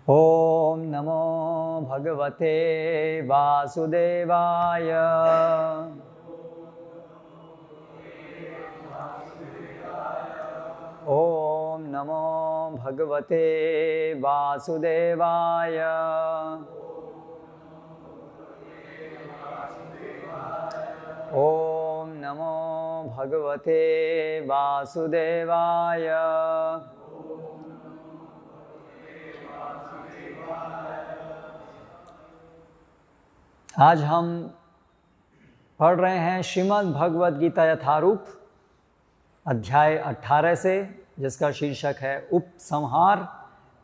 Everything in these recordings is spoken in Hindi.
ॐ नमो भगवते वासुदेवाय। ॐ नमो भगवते वासुदेवाय। ॐ नमो भगवते वासुदेवाय। आज हम पढ़ रहे हैं श्रीमद् भगवद गीता यथारूप अध्याय 18 से, जिसका शीर्षक है उपसंहार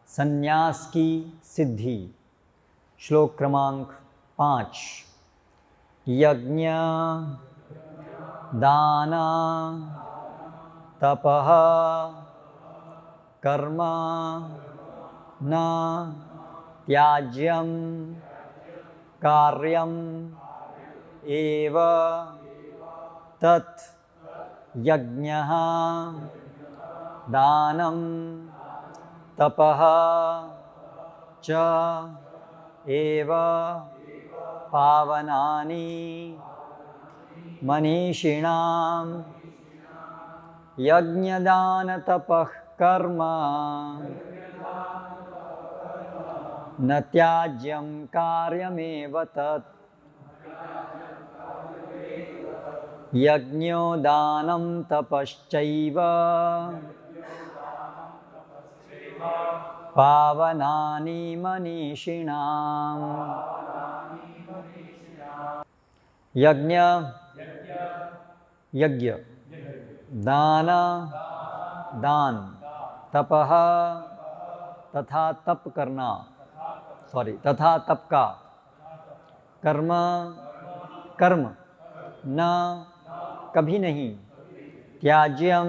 संन्यास की सिद्धि। श्लोक क्रमांक 5। यज्ञ दान तपः कर्म न त्याज्यं कार्यम एव तत् यज्ञः दानं तपः च एव पावनानि मनीषिणां। यज्ञदान तपः कर्म न त्याज्यं कार्यमेव तत् यज्ञो दानं तपश्चैव पावनानि मनीषिणाम्। यज्ञ यज्ञ, दान दान, तपः तथा तप करना, तथा तप का, कर्म कर्म, न कभी नहीं, त्याज्यम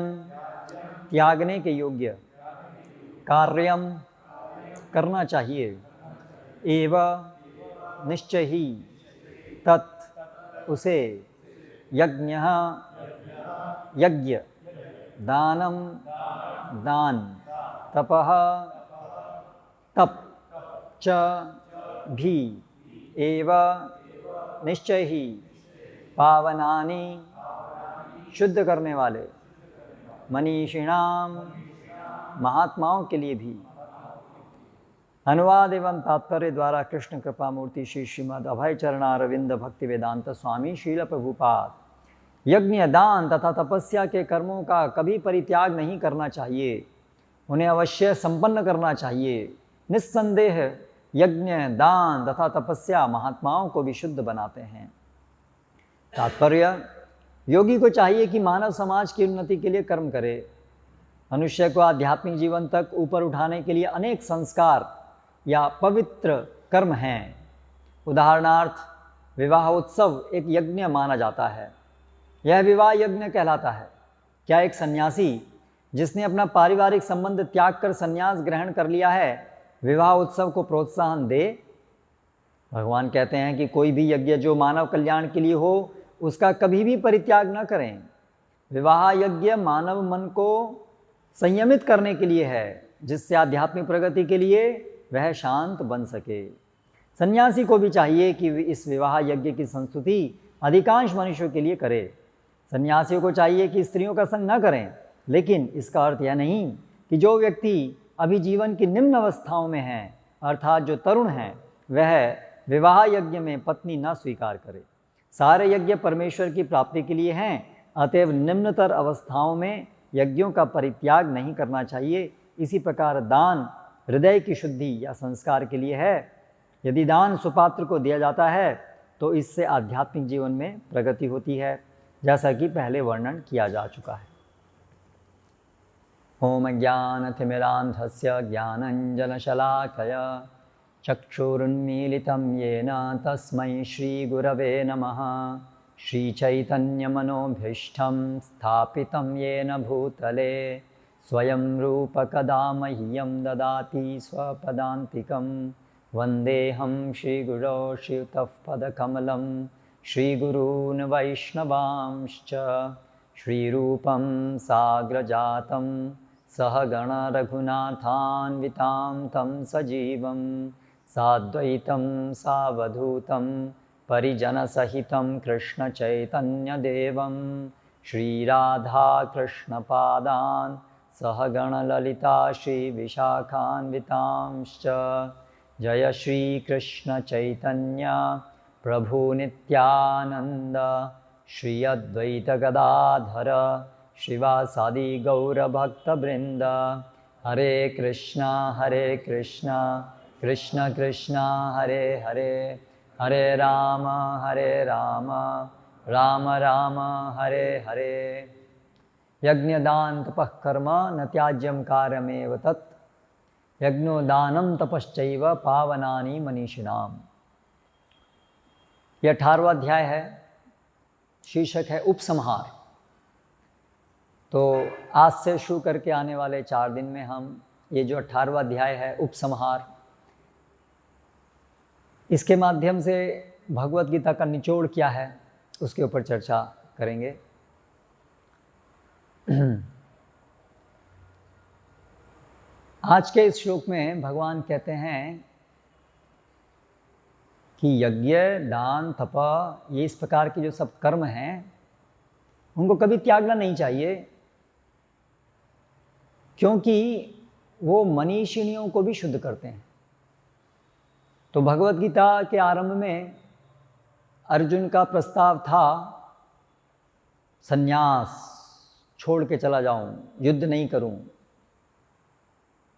त्यागने के योग्य, कार्यम करना चाहिए, एव निश्चय ही, तत् उसे, यज्ञ यज्ञ, दानम दान, तपः तप, च भी, एव निश्चय ही, पावनानि शुद्ध करने वाले, मनीषिणाम महात्माओं के लिए भी। अनुवाद एवं तात्पर्य द्वारा कृष्ण कृपा मूर्ति श्री श्रीमद् अभय चरणारविंद भक्ति वेदांत स्वामी श्रील प्रभुपाद। यज्ञ दान तथा तपस्या के कर्मों का कभी परित्याग नहीं करना चाहिए, उन्हें अवश्य संपन्न करना चाहिए। निस्संदेह यज्ञ दान तथा तपस्या महात्माओं को भी शुद्ध बनाते हैं। तात्पर्य: योगी को चाहिए कि मानव समाज की उन्नति के लिए कर्म करे। मनुष्य को आध्यात्मिक जीवन तक ऊपर उठाने के लिए अनेक संस्कार या पवित्र कर्म हैं। उदाहरणार्थ, विवाह उत्सव एक यज्ञ माना जाता है। यह विवाह यज्ञ कहलाता है। क्या एक सन्यासी जिसने अपना पारिवारिक संबंध त्याग कर संन्यास ग्रहण कर लिया है, विवाह उत्सव को प्रोत्साहन दे? भगवान कहते हैं कि कोई भी यज्ञ जो मानव कल्याण के लिए हो, उसका कभी भी परित्याग न करें। विवाह यज्ञ मानव मन को संयमित करने के लिए है, जिससे आध्यात्मिक प्रगति के लिए वह शांत बन सके। सन्यासी को भी चाहिए कि इस विवाह यज्ञ की संस्तुति अधिकांश मनुष्यों के लिए करे। सन्यासियों को चाहिए कि स्त्रियों का संग न करें, लेकिन इसका अर्थ यह नहीं कि जो व्यक्ति अभी जीवन की निम्न अवस्थाओं में हैं, अर्थात जो तरुण हैं, वह विवाह यज्ञ में पत्नी न स्वीकार करे। सारे यज्ञ परमेश्वर की प्राप्ति के लिए हैं, अतएव निम्नतर अवस्थाओं में यज्ञों का परित्याग नहीं करना चाहिए। इसी प्रकार दान हृदय की शुद्धि या संस्कार के लिए है। यदि दान सुपात्र को दिया जाता है तो इससे आध्यात्मिक जीवन में प्रगति होती है, जैसा कि पहले वर्णन किया जा चुका है। ओम ज्ञानतिमिरान्धस्य ज्ञानञ्जनशलाकया चक्षुरुन्मीलितं येन तस्मै श्रीगुरवे नमः। श्रीचैतन्यमनोभीष्टं स्थापितं येन भूतले स्वयं रूपकदा मह्यं ददाति स्वपदान्तिकं। वन्देऽहं श्रीगुरो श्रीयुतपदकमलं श्रीगुरून् वैष्णवांश्च श्रीरूपं साग्रजातं सहगण रघुनाथान्वितां तं सजीवं साद्वैतं सावधूतं परिजनसहितं कृष्णचैतन्यदेवं श्रीराधाकृष्णपादान् सहगणललिता श्रीविशाखान्वितांश्च जय श्रीकृष्णचैतन्य प्रभु नित्यानन्द श्री अद्वैत गदाधर श्रीवासादि गौरभक्तवृन्द हरे कृष्णा कृष्ण कृष्ण हरे हरे हरे राम राम राम हरे हरे। यज्ञदान तपः कर्म न त्याज्यं कार्यमेव तत् यज्ञोदानं तपश्चैव पावनानि मनीषिणाम्। यह 18वां अध्याय है, शीर्षक है उपसंहार। तो आज से शुरू करके आने वाले 4 दिन में हम ये जो 18वां अध्याय है उपसंहार, इसके माध्यम से भगवत गीता का निचोड़ क्या है उसके ऊपर चर्चा करेंगे। आज के इस श्लोक में भगवान कहते हैं कि यज्ञ दान तप ये इस प्रकार के जो सब कर्म हैं उनको कभी त्यागना नहीं चाहिए, क्योंकि वो मनीषिणियों को भी शुद्ध करते हैं। तो भगवत गीता के आरंभ में अर्जुन का प्रस्ताव था संन्यास छोड़ के चला जाऊं, युद्ध नहीं करूं।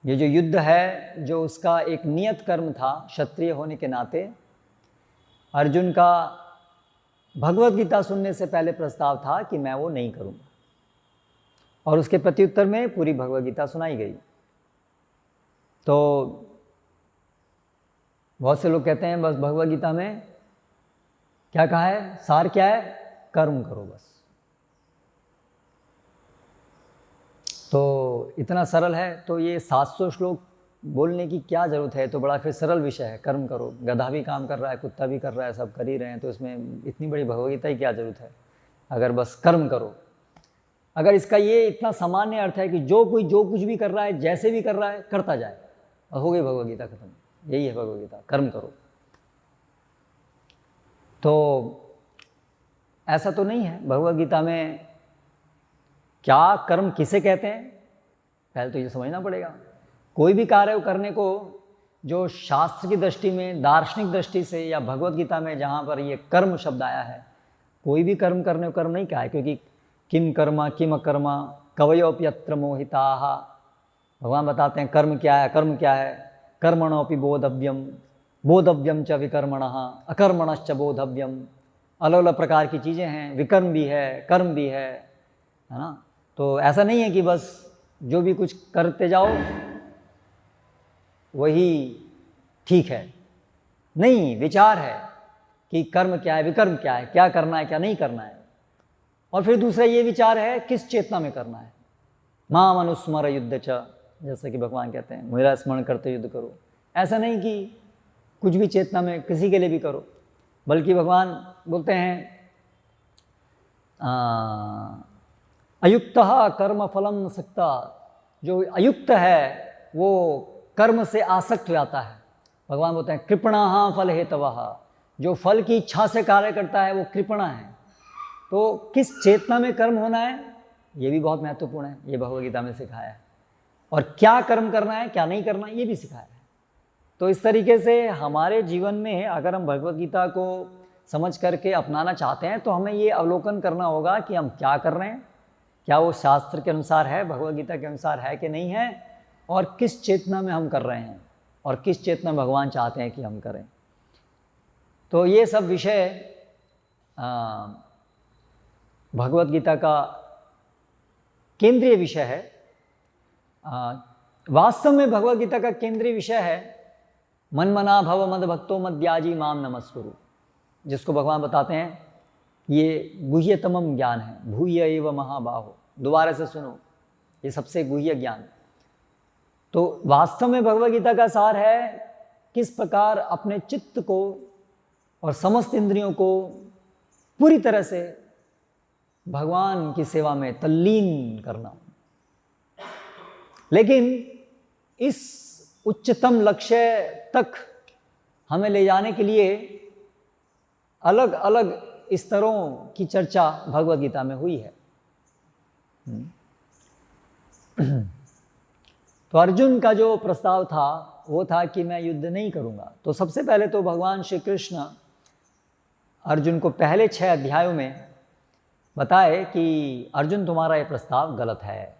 ये जो युद्ध है जो उसका एक नियत कर्म था क्षत्रिय होने के नाते, अर्जुन का भगवत गीता सुनने से पहले प्रस्ताव था कि मैं वो नहीं करूंगा, और उसके प्रत्युत्तर में पूरी भगवत गीता सुनाई गई। तो बहुत से लोग कहते हैं बस भगवत गीता में क्या कहा है, सार क्या है, कर्म करो बस। तो इतना सरल है, तो ये 700 श्लोक बोलने की क्या ज़रूरत है, तो बड़ा फिर सरल विषय है, कर्म करो। गधा भी काम कर रहा है, कुत्ता भी कर रहा है, सब कर ही रहे हैं, तो इसमें इतनी बड़ी भगवत गीता की क्या ज़रूरत है अगर बस कर्म करो। अगर इसका ये इतना सामान्य अर्थ है कि जो कुछ भी कर रहा है, जैसे भी कर रहा है, करता जाए, और हो गई भगवत गीता खत्म। यही है भगवत गीता, कर्म करो। तो ऐसा तो नहीं है। भगवत गीता में क्या कर्म किसे कहते हैं, पहले तो ये समझना पड़ेगा। कोई भी कार्य करने को जो शास्त्र की दृष्टि में, दार्शनिक दृष्टि से, या भगवत गीता में जहाँ पर ये कर्म शब्द आया है, कोई भी कर्म करने को कर्म नहीं कहा है, क्योंकि किम कर्म किम अकर्म कवयोप्यत्र मोहिताः। भगवान बताते हैं कर्म क्या है, कर्म क्या है, कर्मणोपि बोधव्यम बोधव्यम च विकर्मणः अकर्मणश्च बोधव्यम। अलग अलग प्रकार की चीज़ें हैं, विकर्म भी है, कर्म भी है ना। तो ऐसा नहीं है कि बस जो भी कुछ करते जाओ वही ठीक है, नहीं, विचार है कि कर्म क्या है, विकर्म क्या है, क्या करना है, क्या नहीं करना है। और फिर दूसरा ये विचार है किस चेतना में करना है। माम अनुस्मर युद्ध च, जैसा कि भगवान कहते हैं मेरा स्मरण करते युद्ध करो। ऐसा नहीं कि कुछ भी चेतना में किसी के लिए भी करो, बल्कि भगवान बोलते हैं अयुक्तः कर्म फलम सक्ता। जो अयुक्त है वो कर्म से आसक्त हो जाता है। भगवान बोलते हैं कृपणाः फल हेतवः। जो फल की इच्छा से कार्य करता है वो कृपणा है। तो किस चेतना में कर्म होना है ये भी बहुत महत्वपूर्ण है, ये भगवद गीता में सिखाया है। और क्या कर्म करना है, क्या नहीं करना है, ये भी सिखाया है। तो इस तरीके से हमारे जीवन में अगर हम भगवद गीता को समझ करके अपनाना चाहते हैं तो हमें ये अवलोकन करना होगा कि हम क्या कर रहे हैं, क्या वो शास्त्र के अनुसार है, भगवद गीता के अनुसार है कि नहीं है, और किस चेतना में हम कर रहे हैं, और किस चेतना में भगवान चाहते हैं कि हम करें। तो ये सब विषय भगवद गीता का केंद्रीय विषय है। वास्तव में भगवद गीता का केंद्रीय विषय है मनमना भव मद भक्तो मद्याजी माम नमस्कुरु, जिसको भगवान बताते हैं ये गुह्यतमम ज्ञान है, भूय एव महाबाहो। दोबारा से सुनो, ये सबसे गुह्य ज्ञान। तो वास्तव में भगवद गीता का सार है किस प्रकार अपने चित्त को और समस्त इंद्रियों को पूरी तरह से भगवान की सेवा में तल्लीन करना। लेकिन इस उच्चतम लक्ष्य तक हमें ले जाने के लिए अलग अलग स्तरों की चर्चा भगवद गीता में हुई है। तो अर्जुन का जो प्रस्ताव था वो था कि मैं युद्ध नहीं करूंगा। तो सबसे पहले तो भगवान श्री कृष्ण अर्जुन को पहले 6 अध्यायों में बताए कि अर्जुन तुम्हारा ये प्रस्ताव गलत है,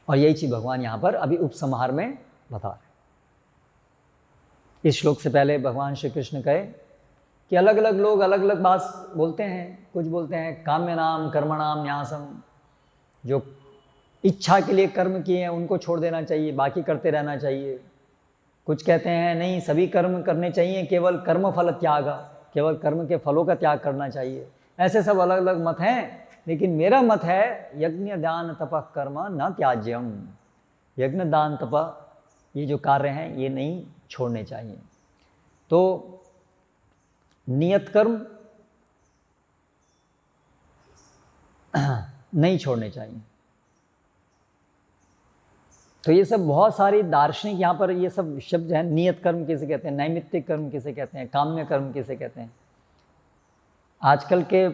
और यही चीज भगवान यहाँ पर अभी उपसंहार में बता रहे। इस श्लोक से पहले भगवान श्री कृष्ण कहे कि अलग अलग लोग अलग अलग बात बोलते हैं। कुछ बोलते हैं काम्य नाम कर्मणाम न्यासम, जो इच्छा के लिए कर्म किए हैं उनको छोड़ देना चाहिए, बाकी करते रहना चाहिए। कुछ कहते हैं नहीं, सभी कर्म करने चाहिए, केवल कर्म फल त्याग, केवल कर्म के फलों का त्याग करना चाहिए। ऐसे सब अलग अलग मत हैं, लेकिन मेरा मत है यज्ञ दान तप कर्म न त्याज्यम। यज्ञ दान तप ये जो कार्य हैं ये नहीं छोड़ने चाहिए। तो नियत कर्म नहीं छोड़ने चाहिए। तो ये सब बहुत सारी दार्शनिक यहाँ पर ये सब शब्द हैं। नियत कर्म किसे कहते हैं, नैमित्तिक कर्म किसे कहते हैं, काम्य कर्म किसे कहते हैं। आजकल के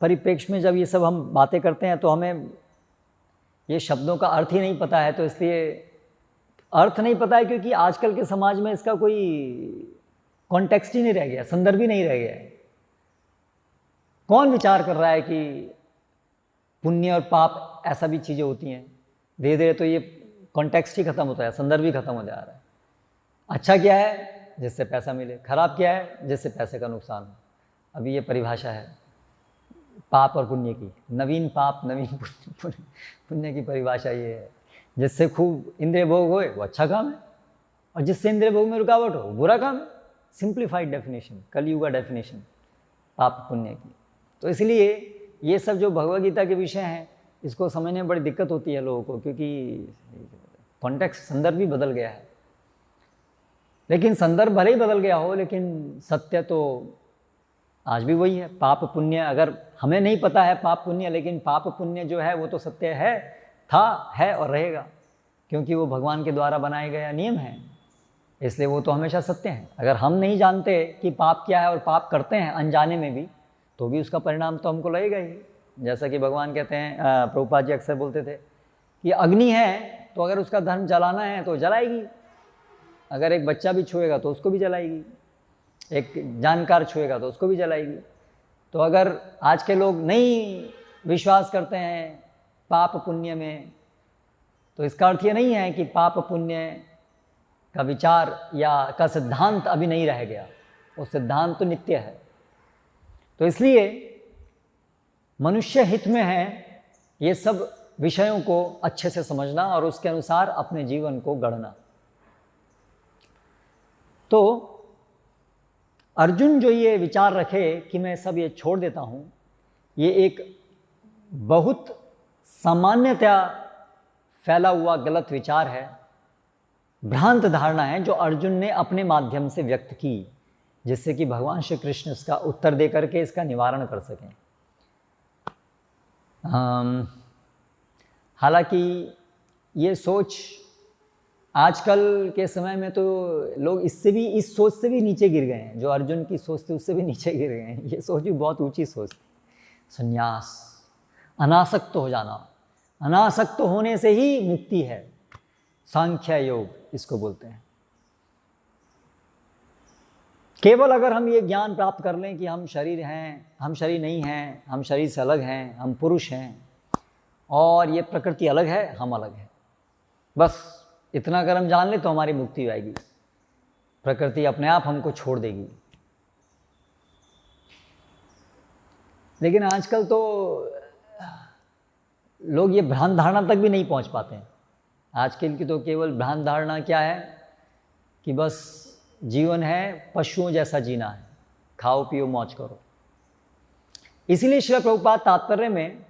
परिप्रेक्ष्य में जब ये सब हम बातें करते हैं तो हमें ये शब्दों का अर्थ ही नहीं पता है। तो इसलिए अर्थ नहीं पता है क्योंकि आजकल के समाज में इसका कोई कॉन्टेक्स्ट ही नहीं रह गया, संदर्भ ही नहीं रह गया है। कौन विचार कर रहा है कि पुण्य और पाप ऐसा भी चीज़ें होती हैं। धीरे धीरे तो ये कॉन्टेक्स्ट ही खत्म होता है, संदर्भ ही खत्म हो जा रहा है। अच्छा क्या है, जिससे पैसा मिले, खराब क्या है, जिससे पैसे का नुकसान हो। अभी ये परिभाषा है पाप और पुण्य की, नवीन पाप नवीन पुण्य की परिभाषा ये है। जिससे खूब इंद्रिय भोग होए वो अच्छा काम है, और जिससे इंद्रिय भोग में रुकावट हो वो बुरा काम है। सिंप्लीफाइड डेफिनेशन, कलयुग का डेफिनेशन पाप पुण्य की। तो इसलिए ये सब जो भगवद गीता के विषय हैं इसको समझने में बड़ी दिक्कत होती है लोगों को, क्योंकि कॉन्टेक्स्ट संदर्भ भी बदल गया है। लेकिन संदर्भ भले ही बदल गया हो, लेकिन सत्य तो आज भी वही है। पाप पुण्य अगर हमें नहीं पता है पाप पुण्य, लेकिन पाप पुण्य जो है वो तो सत्य है, था, है और रहेगा, क्योंकि वो भगवान के द्वारा बनाए गया नियम है, इसलिए वो तो हमेशा सत्य हैं। अगर हम नहीं जानते कि पाप क्या है और पाप करते हैं अनजाने में भी, तो भी उसका परिणाम तो हमको लगेगा ही। जैसा कि भगवान कहते हैं, प्रभुपाद जी अक्सर बोलते थे कि अग्नि है तो अगर उसका धर्म जलाना है तो जलाएगी, अगर एक बच्चा भी छुएगा तो उसको भी जलाएगी, एक जानकार छुएगा तो उसको भी जलाएगी। तो अगर आज के लोग नहीं विश्वास करते हैं पाप पुण्य में, तो इसका अर्थ ये नहीं है कि पाप पुण्य का विचार या का सिद्धांत अभी नहीं रह गया, वो सिद्धांत तो नित्य है। तो इसलिए मनुष्य हित में है ये सब विषयों को अच्छे से समझना और उसके अनुसार अपने जीवन को गढ़ना। तो अर्जुन जो ये विचार रखे कि मैं सब ये छोड़ देता हूँ, ये एक बहुत सामान्यतया फैला हुआ गलत विचार है, भ्रांत धारणा है जो अर्जुन ने अपने माध्यम से व्यक्त की, जिससे कि भगवान श्री कृष्ण इसका उत्तर दे करके इसका निवारण कर सकें। हालांकि ये सोच आजकल के समय में तो लोग इससे भी, इस सोच से भी नीचे गिर गए हैं। जो अर्जुन की सोच थी उससे भी नीचे गिर गए हैं। ये सोच भी बहुत ऊंची सोच थी। संन्यास, अनासक्त हो जाना, अनासक्त होने से ही मुक्ति है, सांख्य योग इसको बोलते हैं। केवल अगर हम ये ज्ञान प्राप्त कर लें कि हम शरीर हैं, हम शरीर नहीं हैं, हम शरीर से अलग हैं, हम पुरुष हैं और ये प्रकृति अलग है, हम अलग हैं, बस इतना अगर हम जान ले तो हमारी मुक्ति हो जाएगी। प्रकृति अपने आप हमको छोड़ देगी। लेकिन आजकल तो लोग ये भ्रांत धारणा तक भी नहीं पहुंच पाते हैं। आजकल की तो केवल भ्रांत धारणा क्या है कि बस जीवन है पशुओं जैसा जीना है, खाओ पियो मौज करो। इसीलिए श्रील प्रभुपाद तात्पर्य में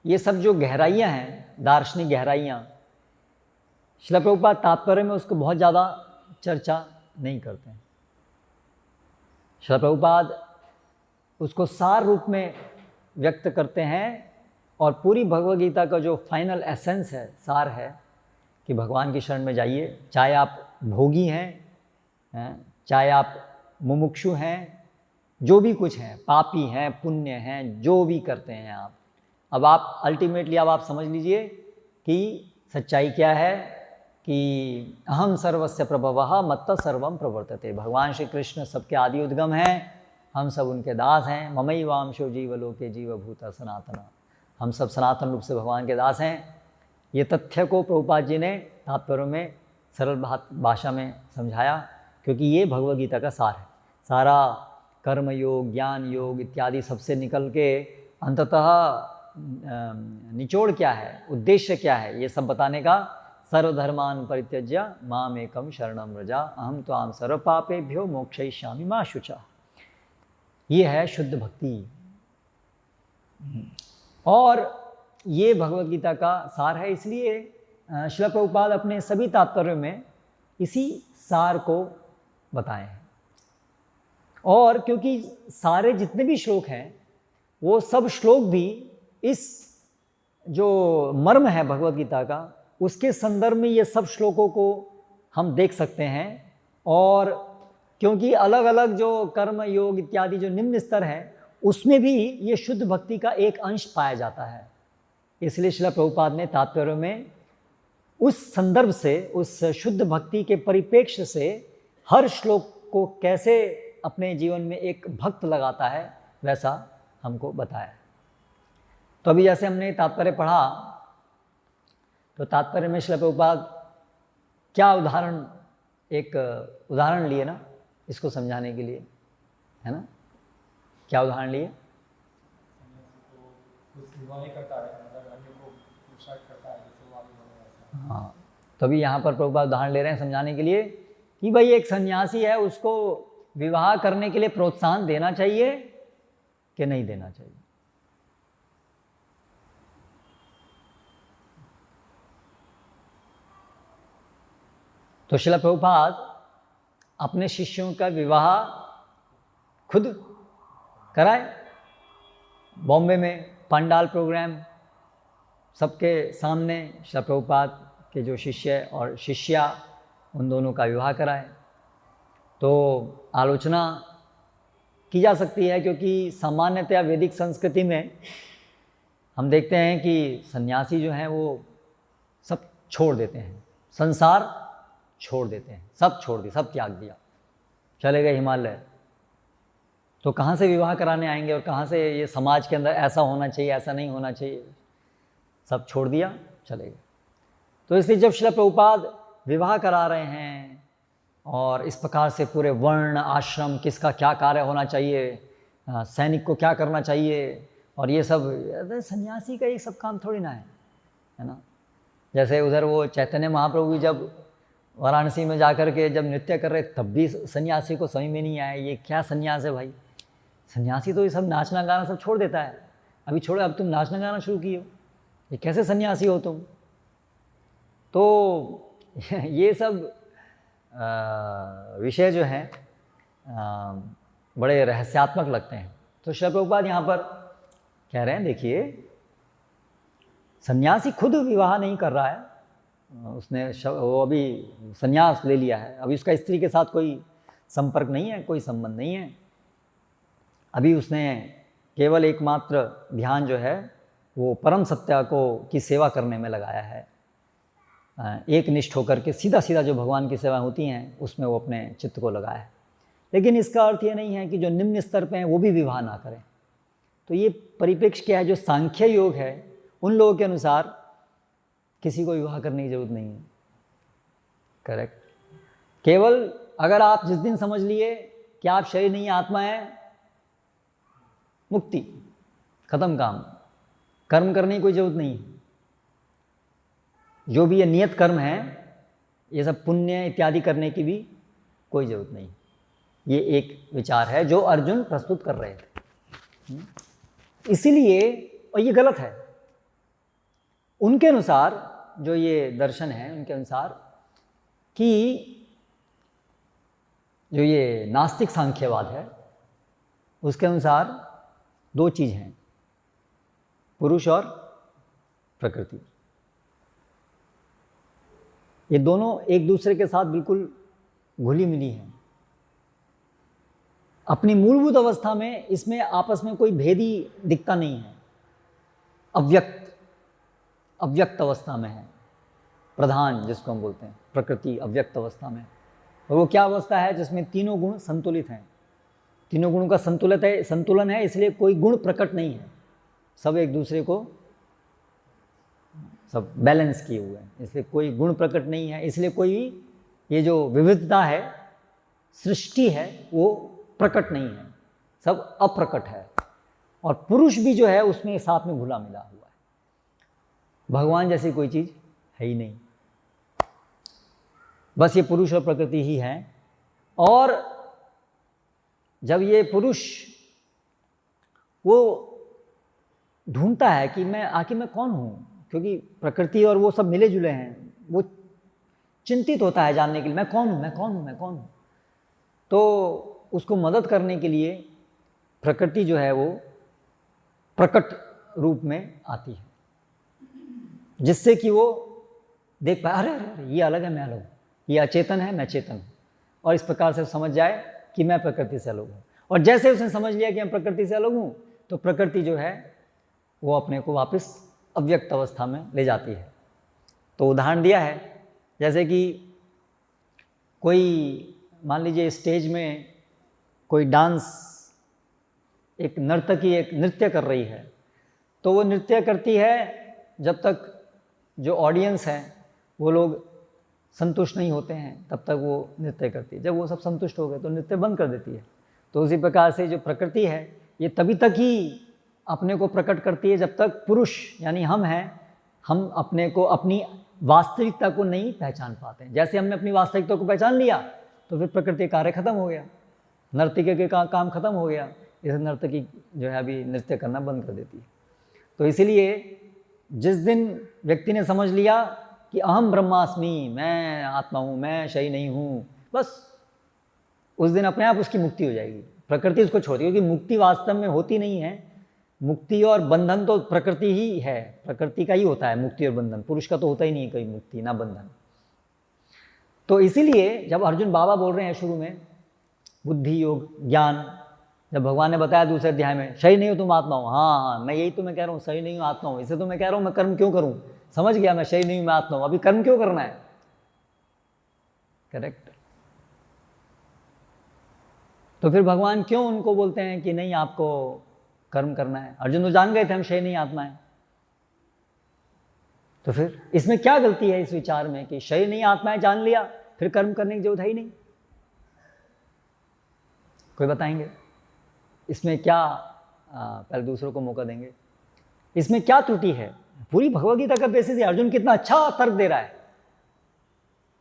ये सब जो गहराइयाँ हैं, दार्शनिक गहराइयाँ, श्रील प्रभुपाद तात्पर्य में उसको बहुत ज़्यादा चर्चा नहीं करते हैं। श्रील प्रभुपाद उसको सार रूप में व्यक्त करते हैं और पूरी भगवद गीता का जो फाइनल एसेंस है, सार है कि भगवान की शरण में जाइए, चाहे आप भोगी हैं, चाहे आप मुमुक्षु हैं, जो भी कुछ हैं, पापी हैं, पुण्य हैं, जो भी करते हैं आप, अब आप अल्टीमेटली अब आप समझ लीजिए कि सच्चाई क्या है कि अहम सर्वस्य प्रभवः मत्तः सर्वम प्रवर्तते। भगवान श्री कृष्ण सबके आदि उद्गम हैं, हम सब उनके दास हैं। ममैवांशो जीवलोके जीवभूता सनातन, हम सब सनातन रूप से भगवान के दास हैं। ये तथ्य को प्रभुपाद जी ने तात्पर्य में सरल भाषा में समझाया, क्योंकि ये भगवद गीता का सार है। सारा कर्म योग, ज्ञान योग इत्यादि सबसे निकल के अंततः निचोड़ क्या है, उद्देश्य क्या है, ये सब बताने का। सर्वधर्मान परित्यज्य मामेकं शरणं व्रजा अहम त्वां सर्वपापेभ्यो मोक्षयिष्यामि मा शुचा। ये है शुद्ध भक्ति। और ये भगवद गीता का सार है, इसलिए श्रील प्रभुपाद अपने सभी तात्पर्यों में इसी सार को बताए हैं। और क्योंकि सारे जितने भी श्लोक हैं वो सब श्लोक भी इस जो मर्म है भगवद गीता का, उसके संदर्भ में ये सब श्लोकों को हम देख सकते हैं। और क्योंकि अलग अलग जो कर्म योग इत्यादि जो निम्न स्तर है, उसमें भी ये शुद्ध भक्ति का एक अंश पाया जाता है। इसलिए श्रील प्रभुपाद ने तात्पर्य में उस संदर्भ से, उस शुद्ध भक्ति के परिप्रेक्ष्य से हर श्लोक को कैसे अपने जीवन में एक भक्त लगाता है, वैसा हमको बताया। तो अभी जैसे हमने तात्पर्य पढ़ा, तो तात्पर्य में श्रील प्रभुपाद क्या एक उदाहरण लिए ना, इसको समझाने के लिए, है ना? क्या उदाहरण लिए? हाँ, तो अभी यहाँ पर प्रभुपाद उदाहरण ले रहे हैं समझाने के लिए कि भाई एक सन्यासी है, उसको विवाह करने के लिए प्रोत्साहन देना चाहिए कि नहीं देना चाहिए। तो श्रील प्रभुपाद अपने शिष्यों का विवाह खुद कराए, बॉम्बे में पंडाल प्रोग्राम, सबके सामने श्रील प्रभुपाद के जो शिष्य और शिष्या, उन दोनों का विवाह कराए। तो आलोचना की जा सकती है, क्योंकि सामान्यतया वैदिक संस्कृति में हम देखते हैं कि सन्यासी जो हैं वो सब छोड़ देते हैं, संसार छोड़ देते हैं, सब छोड़ दिया, सब त्याग दिया, चले गए हिमालय। तो कहाँ से विवाह कराने आएंगे, और कहाँ से ये समाज के अंदर ऐसा होना चाहिए, ऐसा नहीं होना चाहिए, सब छोड़ दिया, चले गए। तो इसलिए जब श्रील प्रभुपाद विवाह करा रहे हैं और इस प्रकार से पूरे वर्ण आश्रम, किसका क्या कार्य होना चाहिए, सैनिक को क्या करना चाहिए, और ये सब सन्यासी का ये सब काम थोड़ी ना है ना। जैसे उधर वो चैतन्य महाप्रभु भी जब वाराणसी में जाकर के जब नृत्य कर रहे, तब भी सन्यासी को समझ में नहीं आया ये क्या सन्यास है भाई। सन्यासी तो ये सब नाचना गाना सब छोड़ देता है। अभी छोड़ो, अब तुम नाचना गाना शुरू किए हो, ये कैसे सन्यासी हो तुम। तो ये सब विषय जो हैं बड़े रहस्यात्मक लगते हैं। तो श्रील प्रभुपाद यहाँ पर कह रहे हैं, देखिए सन्यासी खुद विवाह नहीं कर रहा है, उसने वो अभी संन्यास ले लिया है, अभी उसका स्त्री के साथ कोई संपर्क नहीं है, कोई संबंध नहीं है। अभी उसने केवल एकमात्र ध्यान जो है वो परम सत्या को की सेवा करने में लगाया है। एक निष्ठ होकर के सीधा सीधा जो भगवान की सेवा होती हैं उसमें वो अपने चित्त को लगाया है। लेकिन इसका अर्थ ये नहीं है कि जो निम्न स्तर पे हैं वो भी विवाह ना करें। तो ये परिप्रेक्ष्य क्या है, जो सांख्य योग है उन लोगों के अनुसार किसी को विवाह करने की जरूरत नहीं है। करेक्ट। केवल अगर आप जिस दिन समझ लिए कि आप शरीर नहीं आत्मा है, मुक्ति, खत्म काम, कर्म करने की कोई जरूरत नहीं है। जो भी ये नियत कर्म है, ये सब पुण्य इत्यादि करने की भी कोई जरूरत नहीं। ये एक विचार है जो अर्जुन प्रस्तुत कर रहे थे। इसीलिए, और ये गलत है, उनके अनुसार जो ये दर्शन है उनके अनुसार कि जो ये नास्तिक सांख्यवाद है उसके अनुसार दो चीज़ हैं, पुरुष और प्रकृति। ये दोनों एक दूसरे के साथ बिल्कुल घुली मिली हैं। अपनी मूलभूत अवस्था में इसमें आपस में कोई भेद ही दिखता नहीं है। अव्यक्त अवस्था में है प्रधान, जिसको हम बोलते हैं प्रकृति, अव्यक्त अवस्था में। और वो क्या अवस्था है जिसमें तीनों गुण संतुलित हैं। तीनों गुणों का संतुलन है, इसलिए कोई गुण प्रकट नहीं है, सब एक दूसरे को सब बैलेंस किए हुए हैं, इसलिए कोई गुण प्रकट नहीं है। इसलिए कोई ये जो विविधता है, सृष्टि है, वो प्रकट नहीं है, सब अप्रकट है। और पुरुष भी जो है उसमें साथ में घुला मिला हुआ है। भगवान जैसी कोई चीज़ है ही नहीं, बस ये पुरुष और प्रकृति ही है। और जब ये पुरुष वो ढूंढता है कि मैं आखिर मैं कौन हूँ, क्योंकि प्रकृति और वो सब मिले जुले हैं, वो चिंतित होता है जानने के लिए मैं कौन हूँ, मैं कौन हूँ, मैं कौन हूँ। तो उसको मदद करने के लिए प्रकृति जो है वो प्रकट रूप में आती है, जिससे कि वो देख पाए अरे अरे ये अलग है, मैं अलग हूँ, ये अचेतन है, मैं चेतन हूँ। और इस प्रकार से समझ जाए कि मैं प्रकृति से अलग हूँ। और जैसे उसने समझ लिया कि मैं प्रकृति से अलग हूँ, तो प्रकृति जो है वो अपने को वापस अव्यक्त अवस्था में ले जाती है। तो उदाहरण दिया है, जैसे कि कोई मान लीजिए स्टेज में कोई डांस, एक नर्तकी एक नृत्य कर रही है, तो वो नृत्य करती है जब तक जो ऑडियंस है वो लोग संतुष्ट नहीं होते हैं, तब तक वो नृत्य करती है। जब वो सब संतुष्ट हो गए तो नृत्य बंद कर देती है। तो उसी प्रकार से जो प्रकृति है ये तभी तक ही अपने को प्रकट करती है जब तक पुरुष यानी हम हैं, हम अपने को अपनी वास्तविकता को नहीं पहचान पाते हैं। जैसे हमने अपनी वास्तविकता को पहचान लिया तो फिर प्रकृति कार्य खत्म हो गया, नर्तकी के काम खत्म हो गया। इसे नर्तकी जो है अभी नृत्य करना बंद कर देती है। तो इसीलिए जिस दिन व्यक्ति ने समझ लिया कि अहम ब्रह्मास्मि, मैं आत्मा हूँ, मैं शरीर नहीं हूँ, बस उस दिन अपने आप उसकी मुक्ति हो जाएगी। प्रकृति उसको छोड़ती है, क्योंकि मुक्ति वास्तव में होती नहीं है। मुक्ति और बंधन तो प्रकृति ही है, प्रकृति का ही होता है मुक्ति और बंधन, पुरुष का तो होता ही नहीं है कोई मुक्ति ना बंधन। तो इसीलिए जब अर्जुन बाबा बोल रहे हैं शुरू में बुद्धि योग ज्ञान, जब भगवान ने बताया दूसरे अध्याय में शरीर नहीं हो तुम आत्मा हो, हाँ हाँ मैं यही तो मैं कह रहा हूँ, शरीर नहीं हूँ आत्मा हूँ, इसे तो मैं कह रहा हूँ मैं कर्म क्यों करूँ, समझ गया मैं शरीर नहीं हूँ मैं आत्मा हूँ, अभी कर्म क्यों करना है। करेक्ट। तो फिर भगवान क्यों उनको बोलते हैं कि नहीं आपको कर्म करना है। अर्जुन तो जान गए थे हम शरीर नहीं आत्मा है, तो फिर इसमें क्या गलती है इस विचार में कि शरीर नहीं आत्मा है जान लिया, फिर कर्म करने की जरूरत है ही नहीं। कोई बताएंगे इसमें क्या? पहले दूसरों को मौका देंगे, इसमें क्या त्रुटि है। पूरी भगवदगीता का बेसिस है। अर्जुन कितना अच्छा तर्क दे रहा है,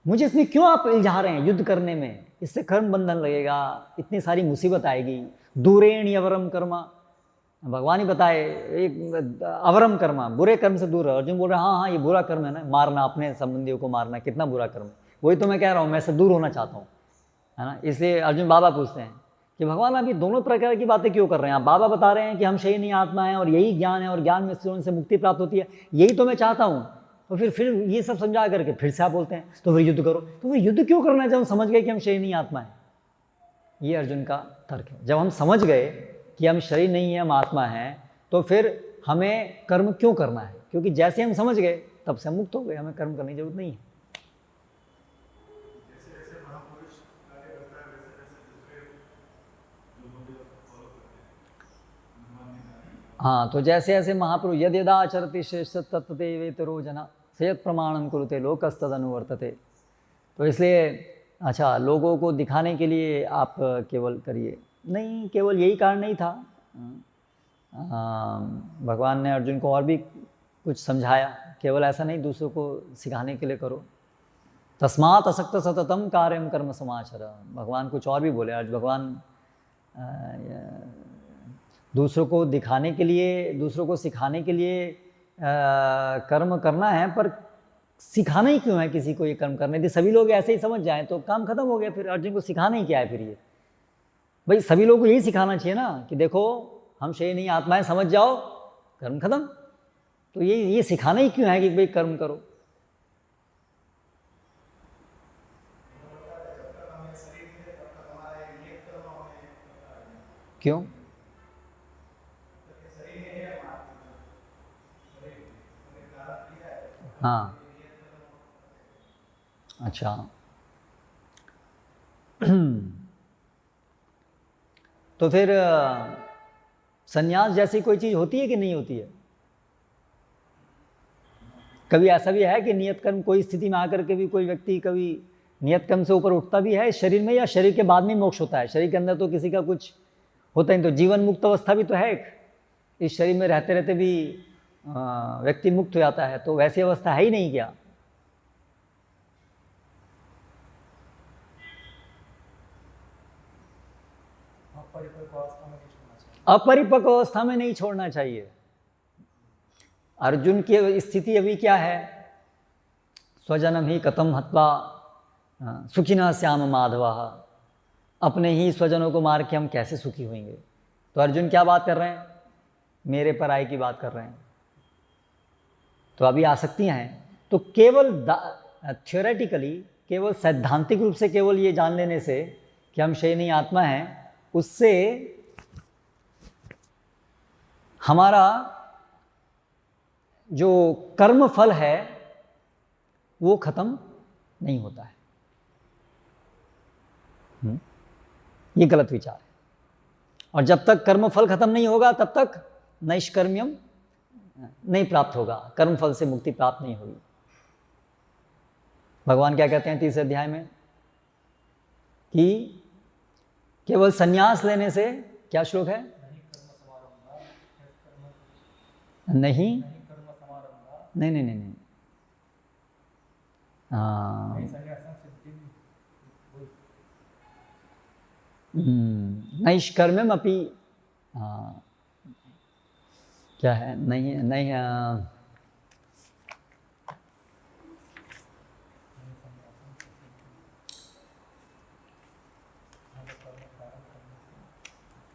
मुझे इसमें क्यों आप उलझा रहे हैं युद्ध करने में, इससे कर्म बंधन लगेगा, इतनी सारी मुसीबत आएगी। दूरेण अवरम कर्मा, भगवान ही बताए एक अवरम कर्मा, बुरे कर्म से दूर है। अर्जुन बोल रहा है हाँ हाँ ये बुरा कर्म है ना, मारना अपने संबंधियों को मारना कितना बुरा कर्म है, वही तो मैं कह रहा हूँ, मैं इससे दूर होना चाहता हूँ, है ना। इसलिए अर्जुन बाबा पूछते हैं कि भगवान अभी दोनों प्रकार की बातें क्यों कर रहे हैं आप। बाबा बता रहे हैं कि हम शरीर नहीं आत्मा है और यही ज्ञान है और ज्ञान में से मुक्ति प्राप्त होती है, यही तो मैं चाहता हूँ। तो फिर ये सब समझा करके फिर से आप बोलते हैं तो फिर युद्ध करो। तो फिर युद्ध क्यों करना है जब हम समझ गए कि हम शरीर नहीं आत्मा है। ये अर्जुन का तर्क है। जब हम समझ गए कि हम शरीर नहीं है हम आत्मा हैं, तो फिर हमें कर्म क्यों करना है, क्योंकि जैसे हम समझ गए तब से हम मुक्त हो गए, हमें कर्म करने की जरूरत नहीं है। हाँ, तो जैसे जैसे महापुरुष यद यदा आचरति श्रेष्ठ तत्ते वेतरो जना सयत प्रमाणम कुरुते लोकस्तद अनुवर्तते। तो इसलिए अच्छा लोगों को दिखाने के लिए आप केवल करिए नहीं, केवल यही कारण नहीं था। भगवान ने अर्जुन को और भी कुछ समझाया, केवल ऐसा नहीं दूसरों को सिखाने के लिए करो। तस्मात् असक्त सततम कार्यम कर्म समाचर, भगवान कुछ और भी बोले। आज भगवान दूसरों को दिखाने के लिए, दूसरों को सिखाने के लिए कर्म करना है, पर सिखाना ही क्यों है किसी को ये कर्म करने दे। सभी लोग ऐसे ही समझ जाएं तो काम खत्म हो गया। फिर अर्जुन को सिखाना ही क्या है फिर ये। भाई सभी लोगों को यही सिखाना चाहिए ना कि देखो हम शरीर नहीं आत्मा है, समझ जाओ, कर्म खत्म। तो ये सिखाना ही क्यों है कि भाई कर्म करो? क्यों? हाँ, अच्छा। तो फिर संन्यास जैसी कोई चीज़ होती है कि नहीं होती है? कभी ऐसा भी है कि नियत कर्म कोई स्थिति में आकर के भी कोई व्यक्ति कभी नियत कर्म से ऊपर उठता भी है इस शरीर में, या शरीर के बाद में मोक्ष होता है? शरीर के अंदर तो किसी का कुछ होता ही, तो जीवन मुक्त अवस्था भी तो है एक, इस शरीर में रहते रहते भी व्यक्ति मुक्त हो जाता है, तो वैसी अवस्था है ही नहीं क्या? अपरिपक्व अवस्था में नहीं छोड़ना चाहिए। अर्जुन की स्थिति अभी क्या है? स्वजनम ही कथम हत्वा सुखिनः श्याम माधवा, अपने ही स्वजनों को मार के हम कैसे सुखी होंगे? तो अर्जुन क्या बात कर रहे हैं? मेरे पराये की बात कर रहे हैं। तो अभी आसक्तियां हैं, तो केवल थ्योरेटिकली, केवल सैद्धांतिक रूप से केवल ये जान लेने से कि हम शरीर नहीं आत्मा हैं, उससे हमारा जो कर्म फल है वो खत्म नहीं होता है। ये गलत विचार है। और जब तक कर्म फल खत्म नहीं होगा तब तक नैष्कर्म्यम नहीं प्राप्त होगा, कर्म फल से मुक्ति प्राप्त नहीं होगी। भगवान क्या कहते हैं 30 अध्याय में कि केवल संन्यास लेने से, क्या श्लोक है? नहीं नहीं नहीं नहीं, नैष्कर्म्यम अपि, क्या है? नहीं नहीं,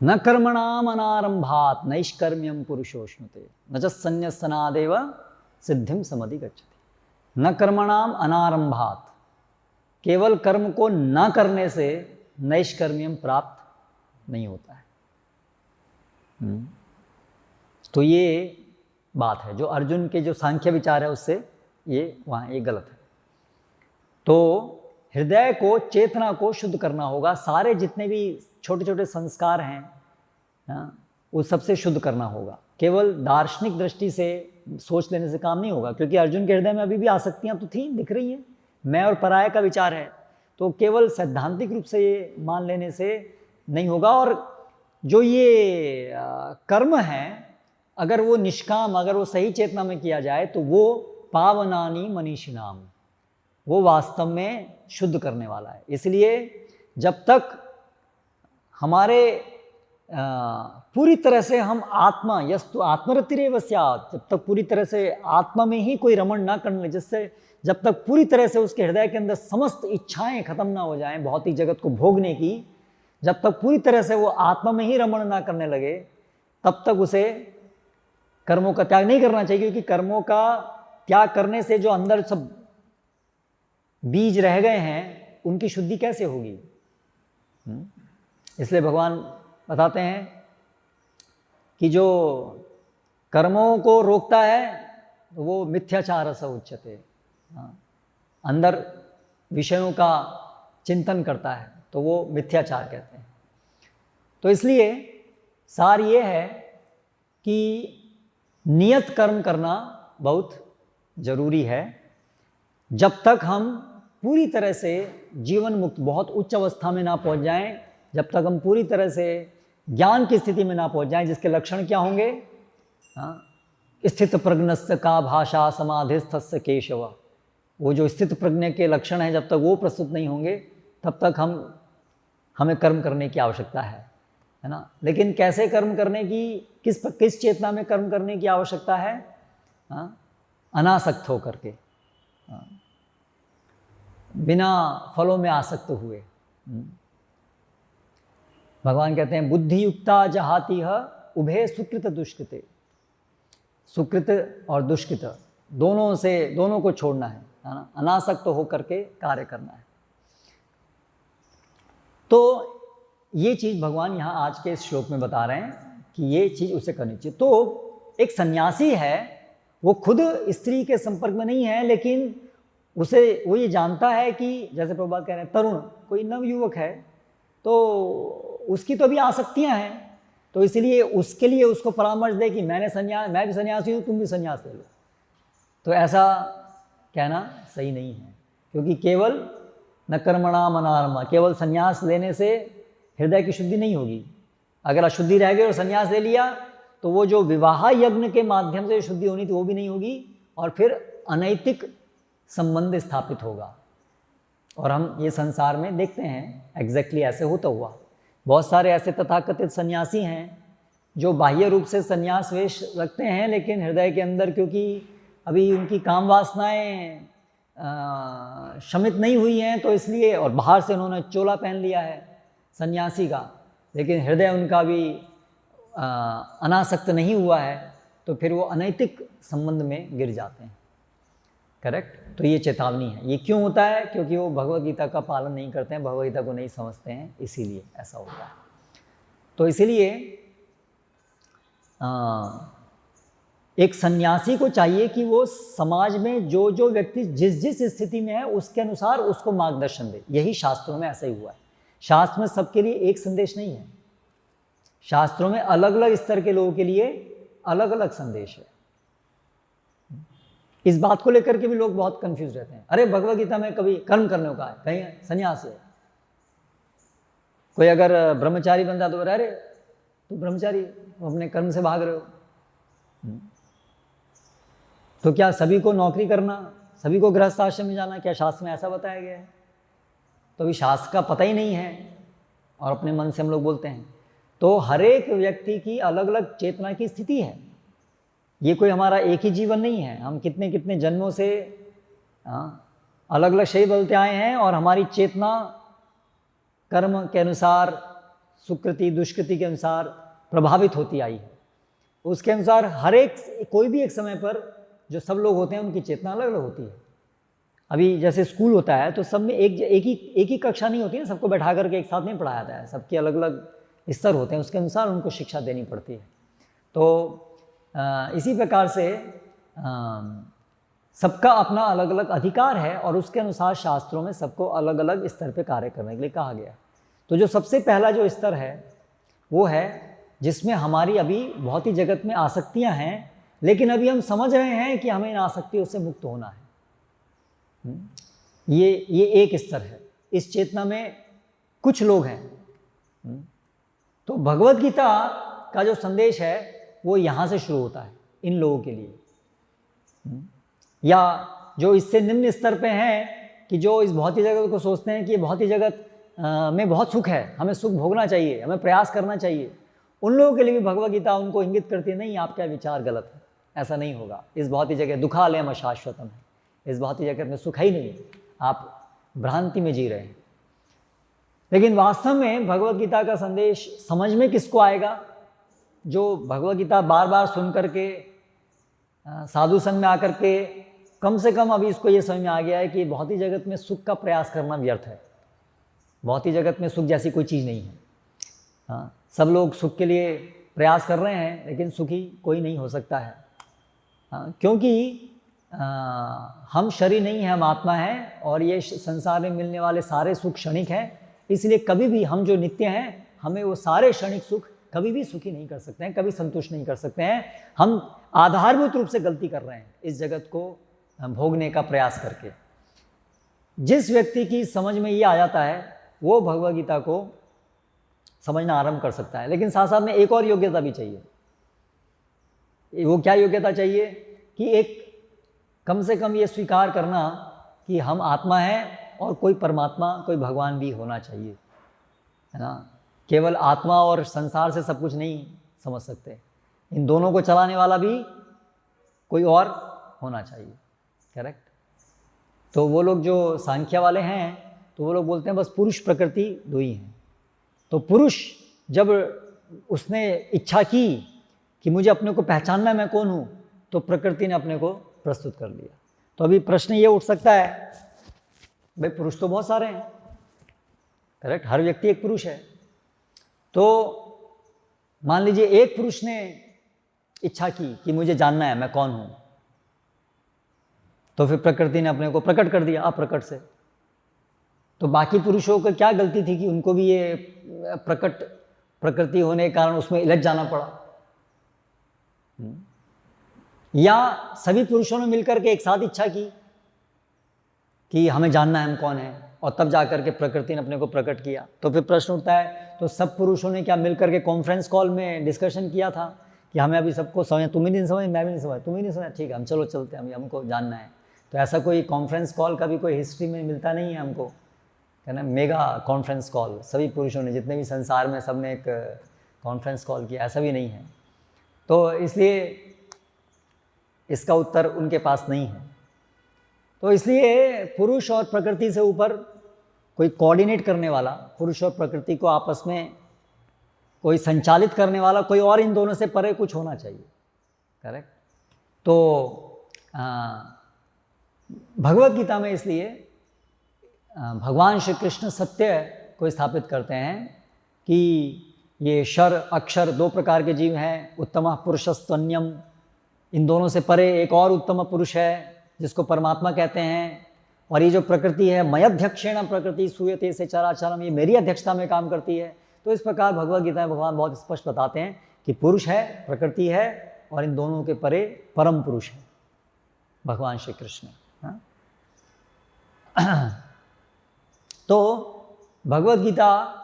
न कर्मणाम अनारंभात नैष्कर्म्यम पुरुषोष्णुते न च संन्यस्तनादेव सिद्धिम समधिगच्छति। न कर्मणाम अनारंभात, केवल कर्म को न करने से नैष्कर्म्यम प्राप्त नहीं होता है। तो ये बात है जो अर्जुन के जो सांख्य विचार है उससे ये वहाँ ये गलत है। तो हृदय को, चेतना को शुद्ध करना होगा। सारे जितने भी छोटे छोटे संस्कार हैं वो सबसे शुद्ध करना होगा। केवल दार्शनिक दृष्टि से सोच लेने से काम नहीं होगा, क्योंकि अर्जुन के हृदय में अभी भी आसक्तियाँ तो थी, दिख रही हैं, मैं और पराया का विचार है। तो केवल सैद्धांतिक रूप से ये मान लेने से नहीं होगा। और जो ये कर्म हैं, अगर वो निष्काम, अगर वो सही चेतना में किया जाए तो वो पावनानी मनीषिणाम, वो वास्तव में शुद्ध करने वाला है। इसलिए जब तक हमारे पूरी तरह से हम आत्मा, यस्तु आत्मरतिरेव स्यात्, जब तक पूरी तरह से आत्मा में ही कोई रमण ना करने, जिससे जब तक पूरी तरह से उसके हृदय के अंदर समस्त इच्छाएं खत्म ना हो जाएं भौतिक जगत को भोगने की, जब तक पूरी तरह से वो आत्मा में ही रमण ना करने लगे, तब तक उसे कर्मों का त्याग नहीं करना चाहिए। क्योंकि कर्मों का त्याग करने से जो अंदर सब बीज रह गए हैं उनकी शुद्धि कैसे होगी? इसलिए भगवान बताते हैं कि जो कर्मों को रोकता है वो मिथ्याचार स उच्यते, अंदर विषयों का चिंतन करता है तो वो मिथ्याचार कहते हैं। तो इसलिए सार ये है कि नियत कर्म करना बहुत जरूरी है। जब तक हम पूरी तरह से जीवन मुक्त, बहुत उच्च अवस्था में ना पहुंच जाएं, जब तक हम पूरी तरह से ज्ञान की स्थिति में ना पहुंच जाएं, जिसके लक्षण क्या होंगे? स्थित प्रज्ञस्य का भाषा समाधिस्थस्य केशव, वो जो स्थित प्रज्ञ के लक्षण हैं, जब तक वो प्रस्तुत नहीं होंगे तब तक हमें कर्म करने की आवश्यकता है ना। लेकिन कैसे कर्म करने की, किस चेतना में कर्म करने की आवश्यकता है? अनासक्त होकर के, बिना फलों में आसक्त हुए। भगवान कहते हैं बुद्धि युक्ता जहाति उभे सुकृत दुष्कृते, सुकृत और दुष्कृत दोनों को छोड़ना है ना, अनासक्त होकर के कार्य करना है। तो ये चीज़ भगवान यहाँ आज के इस श्लोक में बता रहे हैं कि ये चीज़ उसे करनी चाहिए। तो एक सन्यासी है, वो खुद स्त्री के संपर्क में नहीं है, लेकिन वो ये जानता है कि जैसे प्रभुपाद कह रहे हैं, तरुण कोई नवयुवक है तो उसकी तो भी आसक्तियाँ हैं, तो इसलिए उसके लिए उसको परामर्श दे कि मैं भी सन्यासी हूँ, तुम भी सन्यास ले लो। तो ऐसा कहना सही नहीं है, क्योंकि केवल न कर्मणा मनारमा, केवल सन्यास लेने से हृदय की शुद्धि नहीं होगी। अगर अशुद्धि रह गई और सन्यास ले लिया तो वो जो विवाह यज्ञ के माध्यम से शुद्धि होनी थी वो भी नहीं होगी, और फिर अनैतिक संबंध स्थापित होगा। और हम ये संसार में देखते हैं एग्जैक्टली ऐसे होता हुआ। बहुत सारे ऐसे तथाकथित सन्यासी हैं जो बाह्य रूप से सन्यास वेश रखते हैं, लेकिन हृदय के अंदर क्योंकि अभी उनकी काम वासनाएं शमित नहीं हुई हैं, तो इसलिए, और बाहर से उन्होंने चोला पहन लिया है सन्यासी का, लेकिन हृदय उनका भी अनासक्त नहीं हुआ है, तो फिर वो अनैतिक संबंध में गिर जाते हैं। करेक्ट। तो ये चेतावनी है। ये क्यों होता है? क्योंकि वो भगवद गीता का पालन नहीं करते हैं, भगवद गीता को नहीं समझते हैं, इसीलिए ऐसा होता है। तो इसीलिए एक सन्यासी को चाहिए कि वो समाज में जो व्यक्ति जिस स्थिति में है उसके अनुसार उसको मार्गदर्शन दे। यही शास्त्रों में ऐसा ही हुआ है। शास्त्र में सबके लिए एक संदेश नहीं है, शास्त्रों में अलग अलग स्तर के लोगों के लिए अलग अलग संदेश है। इस बात को लेकर के भी लोग बहुत कंफ्यूज रहते हैं। अरे भगवद गीता में कभी कर्म करने को कहा है, कहीं सन्यास है। कोई अगर ब्रह्मचारी बनता तो अरे तू ब्रह्मचारी, अपने कर्म से भाग रहे हो। तो क्या सभी को नौकरी करना, सभी को गृहस्थ आश्रम में जाना, क्या शास्त्र में ऐसा बताया गया है? तो अभी शास्त्र का पता ही नहीं है और अपने मन से हम लोग बोलते हैं। तो हर एक व्यक्ति की अलग अलग चेतना की स्थिति है। ये कोई हमारा एक ही जीवन नहीं है। हम कितने कितने जन्मों से अलग अलग शरीर बदलते आए हैं, और हमारी चेतना कर्म के अनुसार, सुकृति दुष्कृति के अनुसार प्रभावित होती आई है। उसके अनुसार हर एक, कोई भी एक समय पर जो सब लोग होते हैं उनकी चेतना अलग अलग होती है। अभी जैसे स्कूल होता है तो सब में एक ही कक्षा नहीं होती है, सबको बैठा करके एक साथ नहीं पढ़ाया जाता है। सबके अलग अलग स्तर होते हैं, उसके अनुसार उनको शिक्षा देनी पड़ती है। तो इसी प्रकार से सबका अपना अलग अलग अधिकार है, और उसके अनुसार शास्त्रों में सबको अलग अलग स्तर पे कार्य करने के लिए कहा गया। तो जो सबसे पहला जो स्तर है वो है जिसमें हमारी अभी भौतिक जगत में आसक्तियां हैं, लेकिन अभी हम समझ रहे हैं कि हमें इन आसक्तियों से मुक्त होना है। ये एक स्तर है। इस चेतना में कुछ लोग हैं। तो भगवद गीता का जो संदेश है वो यहाँ से शुरू होता है इन लोगों के लिए। या जो इससे निम्न स्तर पे हैं कि जो इस भौतिक जगत को सोचते हैं कि ये भौतिक जगत में बहुत सुख है, हमें सुख भोगना चाहिए, हमें प्रयास करना चाहिए, उन लोगों के लिए भी भगवद गीता उनको इंगित करती है, नहीं आपका विचार गलत है, ऐसा नहीं होगा। इस भौतिक जगत दुखालयम अशाश्वतम है, इस भौतिक जगत में सुख है ही नहीं, आप भ्रांति में जी रहे हैं। लेकिन वास्तव में भगवद गीता का संदेश समझ में किसको आएगा? जो भगवद गीता बार बार सुन करके, साधु संग में आकर के, कम से कम अभी इसको ये समझ में आ गया है कि भौतिक जगत में सुख का प्रयास करना व्यर्थ है। भौतिक जगत में सुख जैसी कोई चीज़ नहीं है। हाँ, सब लोग सुख के लिए प्रयास कर रहे हैं, लेकिन सुखी कोई नहीं हो सकता है। हाँ, क्योंकि हम शरीर नहीं हैं, हम आत्मा हैं, और ये संसार में मिलने वाले सारे सुख क्षणिक हैं। इसलिए कभी भी हम जो नित्य हैं, हमें वो सारे क्षणिक सुख कभी भी सुखी नहीं कर सकते हैं, कभी संतुष्ट नहीं कर सकते हैं। हम आधारभूत रूप से गलती कर रहे हैं इस जगत को भोगने का प्रयास करके। जिस व्यक्ति की समझ में ये आ जाता है वो भगवद गीता को समझना आरंभ कर सकता है। लेकिन साथ साथ में एक और योग्यता भी चाहिए। वो क्या योग्यता चाहिए? कि एक कम से कम ये स्वीकार करना कि हम आत्मा हैं और कोई परमात्मा, कोई भगवान भी होना चाहिए, है ना। केवल आत्मा और संसार से सब कुछ नहीं समझ सकते, इन दोनों को चलाने वाला भी कोई और होना चाहिए। करेक्ट। तो वो लोग जो सांख्य वाले हैं तो वो लोग बोलते हैं बस पुरुष प्रकृति दो ही हैं। तो पुरुष जब उसने इच्छा की कि मुझे अपने को पहचानना मैं कौन हूँ, तो प्रकृति ने अपने को प्रस्तुत कर लिया। तो अभी प्रश्न ये उठ सकता है, भाई पुरुष तो बहुत सारे हैं, करेक्ट, हर व्यक्ति एक पुरुष है। तो मान लीजिए एक पुरुष ने इच्छा की कि मुझे जानना है मैं कौन हूं, तो फिर प्रकृति ने अपने को प्रकट कर दिया अप्रकट से। तो बाकी पुरुषों को क्या गलती थी कि उनको भी ये प्रकट प्रकृति होने के कारण उसमें इलझ जाना पड़ा? या सभी पुरुषों ने मिलकर के एक साथ इच्छा की कि हमें जानना है हम कौन है, और तब जाकर के प्रकृति ने अपने को प्रकट किया? तो फिर प्रश्न उठता है, तो सब पुरुषों ने क्या मिलकर के कॉन्फ्रेंस कॉल में डिस्कशन किया था कि हमें अभी सबको समझ, तुम ही नहीं समझ, मैं भी नहीं समझ, तुम ही नहीं समझ, ठीक है हम चलो चलते हैं, हमको जानना है? तो ऐसा कोई कॉन्फ्रेंस कॉल का भी कोई हिस्ट्री में मिलता नहीं है हमको, है ना, मेगा कॉन्फ्रेंस कॉल सभी पुरुषों ने, जितने भी संसार में, सब ने एक कॉन्फ्रेंस कॉल किया, ऐसा भी नहीं है। तो इसलिए इसका उत्तर उनके पास नहीं है। तो इसलिए पुरुष और प्रकृति से ऊपर कोई कोऑर्डिनेट करने वाला, पुरुष और प्रकृति को आपस में कोई संचालित करने वाला कोई और इन दोनों से परे कुछ होना चाहिए, करेक्ट। तो भगवत गीता में इसलिए भगवान श्री कृष्ण सत्य को स्थापित करते हैं कि ये शर अक्षर दो प्रकार के जीव हैं, उत्तम पुरुषस्तन्यम, इन दोनों से परे एक और उत्तम पुरुष है जिसको परमात्मा कहते हैं, और ये जो प्रकृति है मयध्यक्षेण प्रकृति सूयते से चराचरम, ये मेरी अध्यक्षता में काम करती है। तो इस प्रकार भगवत गीता में भगवान बहुत स्पष्ट बताते हैं कि पुरुष है, प्रकृति है, और इन दोनों के परे परम पुरुष है भगवान श्री कृष्ण। तो भगवत गीता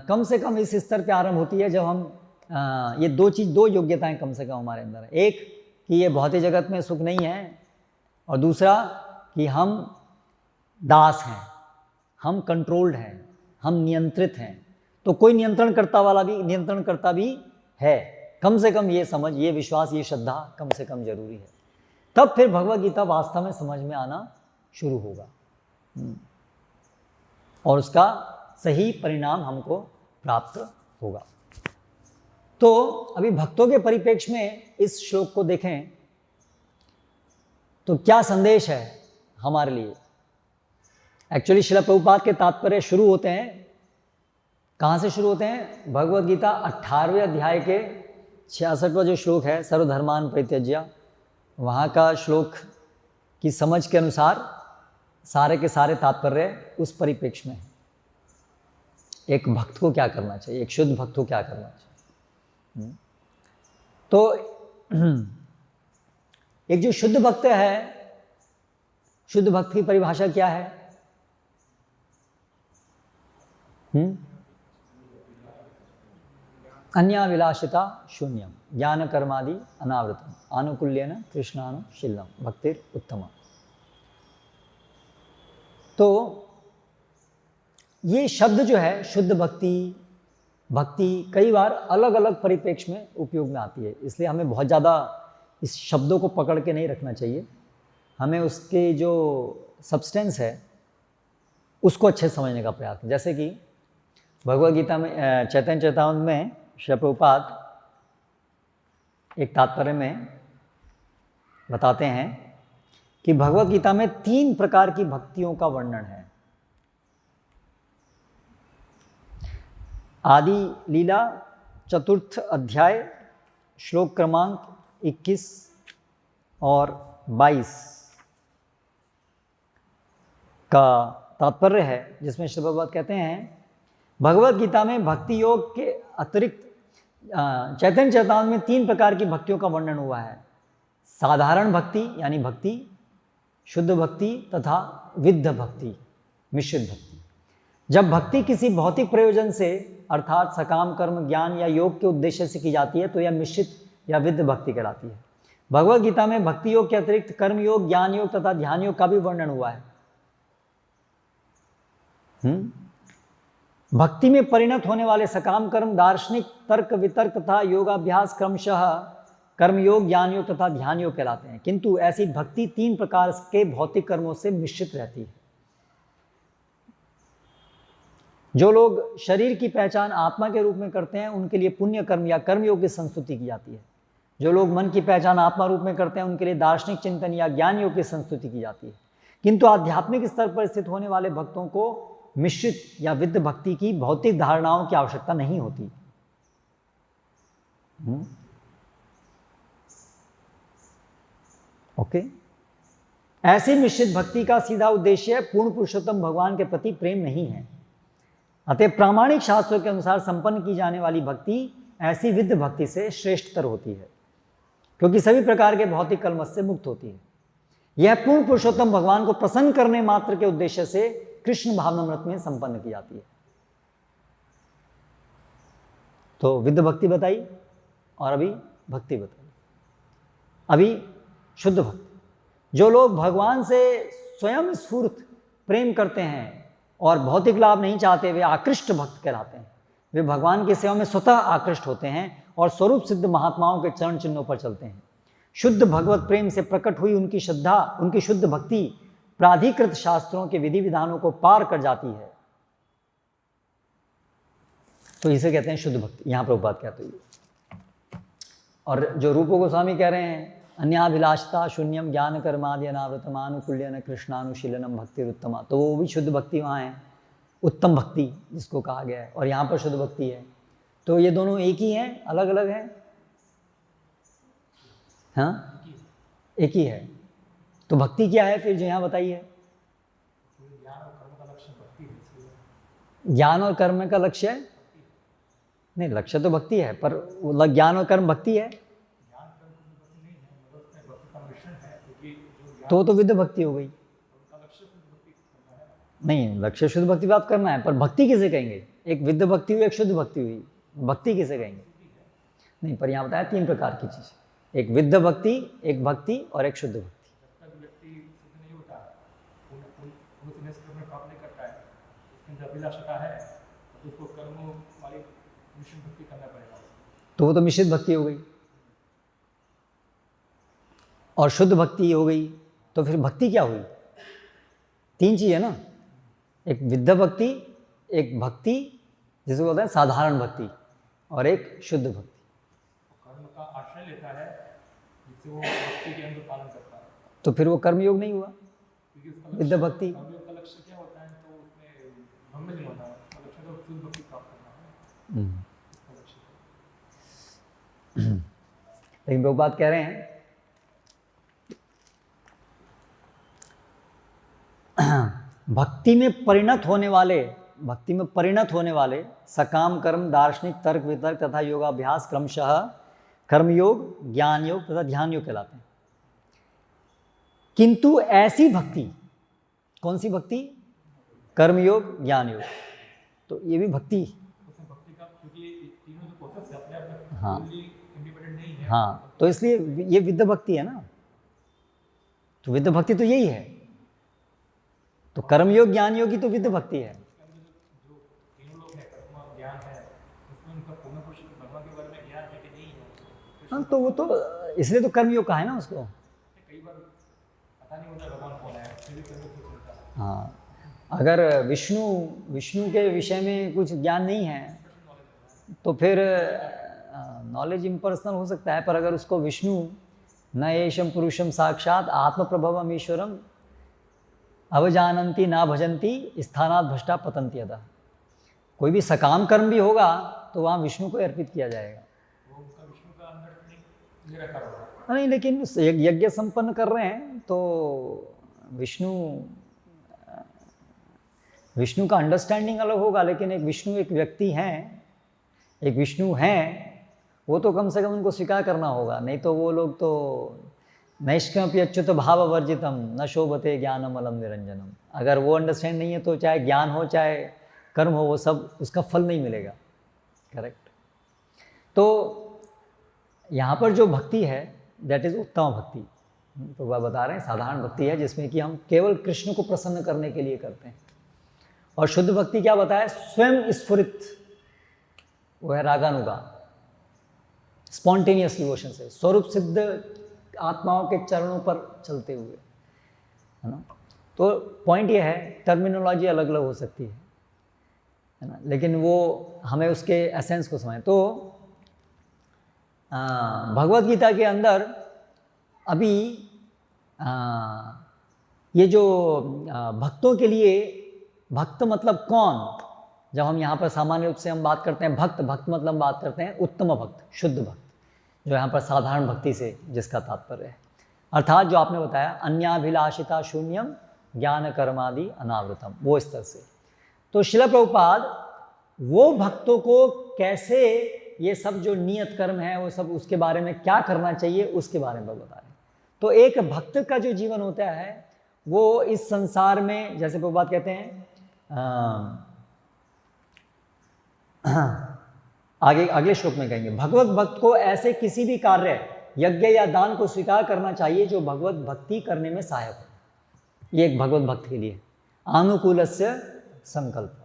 कम से कम इस स्तर पे आरंभ होती है जब हम ये दो योग्यताएं कम से कम हमारे अंदर है। एक कि ये भौतिक जगत में सुख नहीं है, और दूसरा कि हम दास हैं, हम कंट्रोल्ड हैं, हम नियंत्रित हैं। तो कोई नियंत्रणकर्ता भी है, कम से कम ये समझ, ये विश्वास, ये श्रद्धा कम से कम जरूरी है। तब फिर भगवत गीता वास्तव में समझ में आना शुरू होगा और उसका सही परिणाम हमको प्राप्त होगा। तो अभी भक्तों के परिप्रेक्ष्य में इस श्लोक को देखें तो क्या संदेश है हमारे लिए। एक्चुअली श्रील प्रभुपाद के तात्पर्य शुरू होते हैं, कहाँ से शुरू होते हैं? भगवत गीता 18वें अध्याय के 66वां जो श्लोक है, सर्वधर्मान परित्यज्य, वहाँ का श्लोक की समझ के अनुसार सारे के सारे तात्पर्य उस परिप्रेक्ष्य में है। एक भक्त को क्या करना चाहिए, एक शुद्ध भक्त को क्या करना चाहिए। तो एक जो शुद्ध भक्त है, शुद्ध भक्त की परिभाषा क्या है? अन्याभिलाषिता शून्यम, ज्ञान कर्मादि अनावृतम, आनुकूल्येन कृष्णानुशीलम, भक्तिर उत्तम। तो ये शब्द जो है शुद्ध भक्ति, भक्ति कई बार अलग अलग परिप्रेक्ष्य में उपयोग में आती है, इसलिए हमें बहुत ज़्यादा इस शब्दों को पकड़ के नहीं रखना चाहिए। हमें उसके जो सब्सटेंस है उसको अच्छे से समझने का प्रयास करें। जैसे कि भगवद गीता में चैतन्य चैतामृत में श्रील प्रभुपाद एक तात्पर्य में बताते हैं कि भगवद गीता में 3 प्रकार की भक्तियों का वर्णन है। आदि लीला 4th अध्याय श्लोक क्रमांक 21 और 22 का तात्पर्य है, जिसमें श्री प्रभुपाद कहते हैं भगवत गीता में भक्ति योग के अतिरिक्त चैतन्य चैतामृत में 3 प्रकार की भक्तियों का वर्णन हुआ है। साधारण भक्ति यानी भक्ति, शुद्ध भक्ति तथा विद्ध भक्ति, मिश्रित भक्ति। जब भक्ति किसी भौतिक प्रयोजन से अर्थात सकाम कर्म ज्ञान या योग के उद्देश्य से की जाती है तो यह मिश्रित या विद्ध भक्ति कहलाती है। भगवत गीता में भक्ति योग के अतिरिक्त कर्म योग, ज्ञान योग तथा ध्यान योग का भी वर्णन हुआ है। भक्ति में परिणत होने वाले सकाम कर्म दार्शनिक तर्क वितर्क तथा योगाभ्यास क्रमशः कर्मयोग, ज्ञान योग तथा ध्यान योग कहलाते हैं, किंतु ऐसी भक्ति 3 प्रकार के भौतिक कर्मों से मिश्रित रहती है। जो लोग शरीर की पहचान आत्मा के रूप में करते हैं उनके लिए पुण्य कर्म या कर्मयोग की संस्तुति की जाती है। जो लोग मन की पहचान आत्मा रूप में करते हैं उनके लिए दार्शनिक चिंतन या ज्ञान योग की संस्तुति की जाती है, किंतु आध्यात्मिक स्तर पर स्थित होने वाले भक्तों को मिश्रित या विद्ध भक्ति की भौतिक धारणाओं की आवश्यकता नहीं होती। ओके। ऐसी मिश्रित भक्ति का सीधा उद्देश्य पूर्ण पुरुषोत्तम भगवान के प्रति प्रेम नहीं है। अतः प्रामाणिक शास्त्रों के अनुसार संपन्न की जाने वाली भक्ति ऐसी विद्ध भक्ति से श्रेष्ठतर होती है, क्योंकि सभी प्रकार के भौतिक कलमश से मुक्त होती है। यह पूर्ण पुरुषोत्तम भगवान को प्रसन्न करने मात्र के उद्देश्य से कृष्ण भावनामृत में संपन्न की जाती है। तो विद्ध भक्ति बताई और अभी भक्ति बताई। अभी शुद्ध भक्ति, जो लोग भगवान से स्वयं स्फूर्त प्रेम करते हैं और भौतिक लाभ नहीं चाहते, वे आकृष्ट भक्त कहलाते हैं। वे भगवान की सेवा में स्वतः आकृष्ट होते हैं और स्वरूप सिद्ध महात्माओं के चरण चिन्हों पर चलते हैं। शुद्ध भगवत प्रेम से प्रकट हुई उनकी श्रद्धा, उनकी शुद्ध भक्ति प्राधिकृत शास्त्रों के विधि विधानों को पार कर जाती है। तो इसे कहते हैं शुद्ध भक्ति। यहाँ प्रभुपाद कहते हैं। और जो रूप गोस्वामी कह रहे हैं, अन्याभिलाषता शून्यम ज्ञान कर्मादि अनावृतमानुकुल्यन कृष्णानुशीलनम भक्ति उत्तमा, तो वो भी शुद्ध भक्ति वहाँ है, उत्तम भक्ति जिसको कहा गया है, और यहाँ पर शुद्ध भक्ति है। तो ये दोनों एक ही हैं, अलग अलग हैं? हाँ, एक ही है। तो भक्ति क्या है फिर जो यहाँ बताइए? ज्ञान और कर्म का लक्ष्य है? नहीं, लक्ष्य तो भक्ति है, पर ज्ञान और कर्म भक्ति है तो विद्ध भक्ति हो गई। नहीं, लक्ष्य शुद्ध भक्ति प्राप्त करना है, पर भक्ति किसे कहेंगे? एक विद्ध भक्ति हुई, एक शुद्ध भक्ति हुई, भक्ति किसे कहेंगे? नहीं, पर यहाँ बताया 3 प्रकार की चीज, एक विद्ध भक्ति, एक भक्ति और एक शुद्ध भक्ति। तो वो तो मिश्रित भक्ति हो गई और शुद्ध भक्ति हो गई। तो फिर भक्ति क्या हुई? 3 चीज है ना, एक विद्ध भक्ति, एक भक्ति जिसको बोलते हैं साधारण भक्ति, और एक शुद्ध भक्ति। कर्म का आश्रय लेता है जिससे वो भक्ति के अंदर पालन करता है। तो फिर वो कर्म योग नहीं हुआ, विद्ध भक्ति। कर्म योग का लक्ष्य क्या होता है? तो उसमें भंग नहीं होता है, उसका लक्ष्य तो शुद्ध भक्ति प्राप्त करना है। लेकिन लोग बात कह रहे हैं भक्ति में परिणत होने वाले सकाम कर्म, दार्शनिक, तर्क वितर्क तथा योगाभ्यास क्रमशः कर्मयोग, ज्ञान योग तथा ध्यान योग कहलाते हैं। किंतु ऐसी भक्ति, कौन सी भक्ति? कर्मयोग, ज्ञान योग। तो ये भी भक्ति का, क्योंकि तीनों जो प्रोसेस है अपने आप में हाँ इंडिपेंडेंट नहीं है। हाँ, तो इसलिए ये विद्ध भक्ति है ना। तो विद्ध भक्ति तो यही है। तो कर्मयोग, ज्ञान योग की तो विद्ध भक्ति है। जो तीनों लोग हैं, कर्म ज्ञान है, उसमें उनका पूर्ण पुरुष भगवान के बारे में ज्ञान है कि नहीं है? हाँ, तो वो तो इसलिए तो कर्मयोग कहा है ना उसको। कई बार पता नहीं होता भगवान कौन है, फिर भी कर्मयोग चलता है। हाँ, अगर विष्णु के विषय में कुछ ज्ञान नहीं है तो फिर नॉलेज इम्पर्सनल हो सकता है, पर अगर उसको विष्णु न एषम पुरुषम साक्षात आत्म प्रभवम ईश्वरम अवजानंती ना भजंती स्थानात् भ्रष्टा पतंती अतः, कोई भी सकाम कर्म भी होगा तो वहाँ विष्णु को अर्पित किया जाएगा। वो उनका विष्णु का अंडरस्टैंडिंग निराकार होगा। नहीं, लेकिन यज्ञ संपन्न कर रहे हैं तो विष्णु का अंडरस्टैंडिंग अलग होगा, लेकिन एक विष्णु एक व्यक्ति हैं, एक विष्णु हैं, वो तो कम से कम उनको स्वीकार करना होगा। नहीं तो वो लोग तो नैष्कम्पि अच्युत भाव वर्जितम न शोभते ज्ञानम अलम निरंजनम, अगर वो अंडरस्टैंड नहीं है तो चाहे ज्ञान हो चाहे कर्म हो, वो सब उसका फल नहीं मिलेगा। करेक्ट। तो यहाँ पर जो भक्ति है दैट इज उत्तम भक्ति। तो वह बता रहे हैं साधारण भक्ति है जिसमें कि हम केवल कृष्ण को प्रसन्न करने के लिए करते हैं। और शुद्ध भक्ति क्या बताया? स्वयं स्फुरित, वो है रागानुगान, स्पॉन्टेनियस डिवोशन से, स्वरूप सिद्ध आत्माओं के चरणों पर चलते हुए, है ना। तो पॉइंट ये है, टर्मिनोलॉजी अलग अलग हो सकती है ना, लेकिन वो हमें उसके एसेंस को समझें। तो भगवत गीता के अंदर अभी ये जो भक्तों के लिए, भक्त मतलब कौन, जब हम यहाँ पर सामान्य रूप से हम बात करते हैं भक्त, भक्त मतलब बात करते हैं उत्तम भक्त, शुद्ध भक्त, जो यहाँ पर साधारण भक्ति से जिसका तात्पर्य है, अर्थात जो आपने बताया अन्याभिलाषिता शून्यम ज्ञान कर्मादि अनावृतम, वो स्तर से। तो शिला प्रभुपाद वो भक्तों को कैसे ये सब जो नियत कर्म है वो सब, उसके बारे में क्या करना चाहिए उसके बारे में बता रहे हैं। तो एक भक्त का जो जीवन होता है वो इस संसार में, जैसे प्रभुपाद कहते हैं आगे अगले श्लोक में कहेंगे, भगवत भक्त को ऐसे किसी भी कार्य, यज्ञ या दान को स्वीकार करना चाहिए जो भगवत भक्ति करने में सहायक हो। ये एक भगवत भक्त के लिए अनुकूलस्य संकल्प।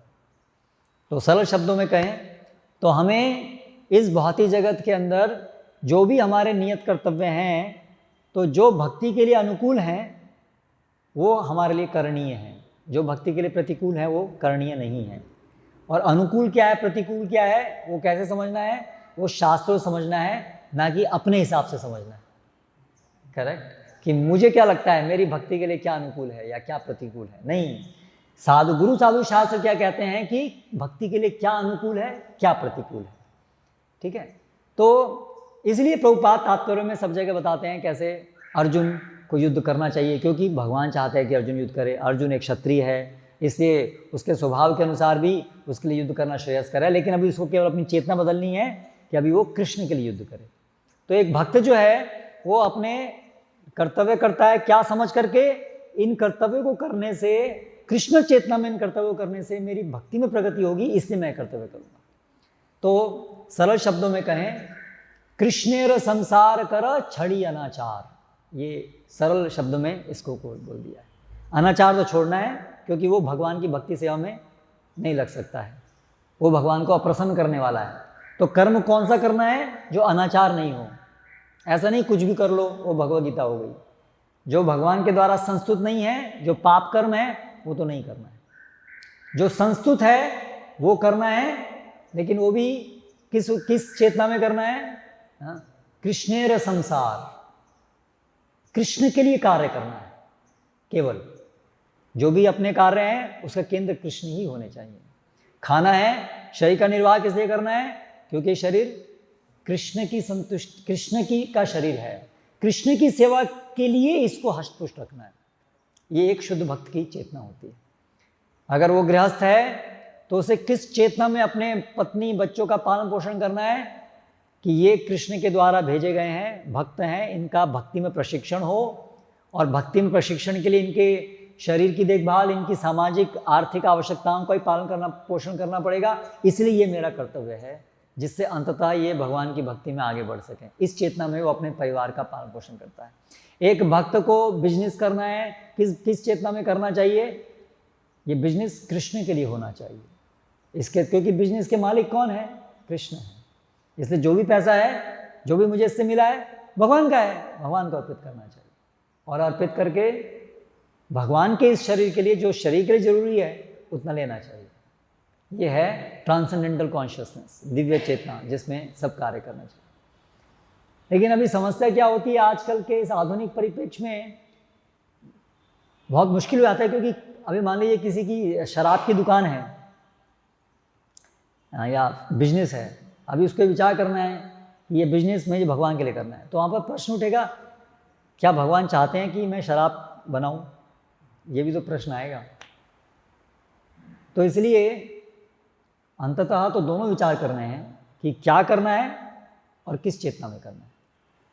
तो सरल शब्दों में कहें तो हमें इस भौतिक जगत के अंदर जो भी हमारे नियत कर्तव्य हैं, तो जो भक्ति के लिए अनुकूल हैं वो हमारे लिए करणीय हैं, जो भक्ति के लिए प्रतिकूल है वो करणीय नहीं है। और अनुकूल क्या है, प्रतिकूल क्या है, वो कैसे समझना है, वो शास्त्रों समझना है, ना कि अपने हिसाब से समझना है। करेक्ट, कि मुझे क्या लगता है मेरी भक्ति के लिए क्या अनुकूल है या क्या प्रतिकूल है, नहीं। साधु गुरु साधु शास्त्र क्या कहते हैं कि भक्ति के लिए क्या अनुकूल है क्या प्रतिकूल है। ठीक है, तो इसलिए प्रभुपाद तात्पर्य में सब जगह बताते हैं कैसे अर्जुन को युद्ध करना चाहिए, क्योंकि भगवान चाहते हैं कि अर्जुन युद्ध करे। अर्जुन एक क्षत्रिय है, इसलिए उसके स्वभाव के अनुसार भी उसके लिए युद्ध करना श्रेयस्कर है, लेकिन अभी उसको केवल अपनी चेतना बदलनी है कि अभी वो कृष्ण के लिए युद्ध करे। तो एक भक्त जो है वो अपने कर्तव्य करता है क्या समझ करके, इन कर्तव्य को करने से, कृष्ण चेतना में इन कर्तव्य को करने से मेरी भक्ति में प्रगति होगी, इसलिए मैं कर्तव्य करूँगा। तो सरल शब्दों में कहें, कृष्णेर संसार कर छड़ी अनाचार, ये सरल शब्द में इसको बोल दिया है। अनाचार तो छोड़ना है, क्योंकि वो भगवान की भक्ति सेवा में नहीं लग सकता है, वो भगवान को अप्रसन्न करने वाला है। तो कर्म कौन सा करना है, जो अनाचार नहीं हो। ऐसा नहीं कुछ भी कर लो वो भगवद गीता हो गई। जो भगवान के द्वारा संस्तुत नहीं है, जो पाप कर्म है, वो तो नहीं करना है। जो संस्तुत है वो करना है, लेकिन वो भी किस चेतना में करना है, कृष्णेर संसार, कृष्ण के लिए कार्य करना है। केवल जो भी अपने कार्य हैं उसका केंद्र कृष्ण ही होने चाहिए। खाना है, शरीर का निर्वाह किस लिए करना है, क्योंकि शरीर कृष्ण की संतुष्ट, कृष्ण की का शरीर है, कृष्ण की सेवा के लिए इसको हष्टपुष्ट रखना है। ये एक शुद्ध भक्त की चेतना होती है। अगर वो गृहस्थ है तो उसे किस चेतना में अपने पत्नी बच्चों का पालन पोषण करना है, कि ये कृष्ण के द्वारा भेजे गए हैं, भक्त हैं, इनका भक्ति में प्रशिक्षण हो, और भक्ति में प्रशिक्षण के लिए इनके शरीर की देखभाल, इनकी सामाजिक आर्थिक आवश्यकताओं का ही पालन करना, पोषण करना पड़ेगा। इसलिए ये मेरा कर्तव्य है, जिससे अंततः ये भगवान की भक्ति में आगे बढ़ सकें। इस चेतना में वो अपने परिवार का पालन पोषण करता है। एक भक्त को बिजनेस करना है, किस चेतना में करना चाहिए, ये बिजनेस कृष्ण के लिए होना चाहिए। इसके, क्योंकि बिजनेस के मालिक कौन है, कृष्ण है। इसलिए जो भी पैसा है, जो भी मुझे इससे मिला है, भगवान का है, भगवान को अर्पित करना चाहिए। और अर्पित करके भगवान के इस शरीर के लिए, जो शरीर के लिए जरूरी है, उतना लेना चाहिए। ये है ट्रांसेंडेंटल कॉन्शियसनेस, दिव्य चेतना, जिसमें सब कार्य करना चाहिए। लेकिन अभी समस्या क्या होती है आजकल के इस आधुनिक परिप्रेक्ष्य में, बहुत मुश्किल हो जाता है। क्योंकि अभी मान लीजिए किसी की शराब की दुकान है या बिजनेस है, अभी उसको विचार करना है कि ये बिजनेस मुझे भगवान के लिए करना है, तो वहाँ पर प्रश्न उठेगा, क्या भगवान चाहते हैं कि मैं शराब बनाऊं? ये भी तो प्रश्न आएगा। तो इसलिए अंततः तो दोनों विचार करने हैं कि क्या करना है और किस चेतना में करना है।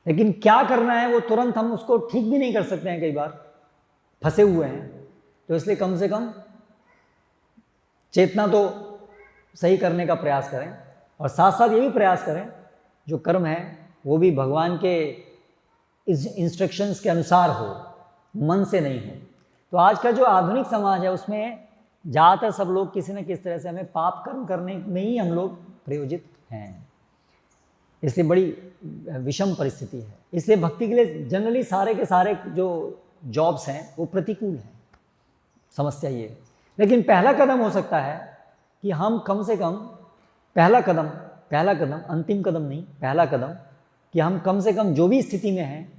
लेकिन क्या करना है वो तुरंत हम उसको ठीक भी नहीं कर सकते हैं, कई बार फंसे हुए हैं। तो इसलिए कम से कम चेतना तो सही करने का प्रयास करें, और साथ साथ ये भी प्रयास करें जो कर्म है वो भी भगवान के इस इंस्ट्रक्शंस के अनुसार हो, मन से नहीं हो। तो आज का जो आधुनिक समाज है उसमें ज़्यादातर सब लोग किसी न किसी तरह से हमें पाप कर्म करने में ही हम लोग प्रयोजित हैं। इसलिए बड़ी विषम परिस्थिति है। इसलिए भक्ति के लिए जनरली सारे के सारे जो जॉब्स हैं वो प्रतिकूल हैं। समस्या ये है। लेकिन पहला कदम हो सकता है कि हम कम से कम पहला कदम, अंतिम कदम नहीं, पहला कदम, कि हम कम से कम जो भी स्थिति में हैं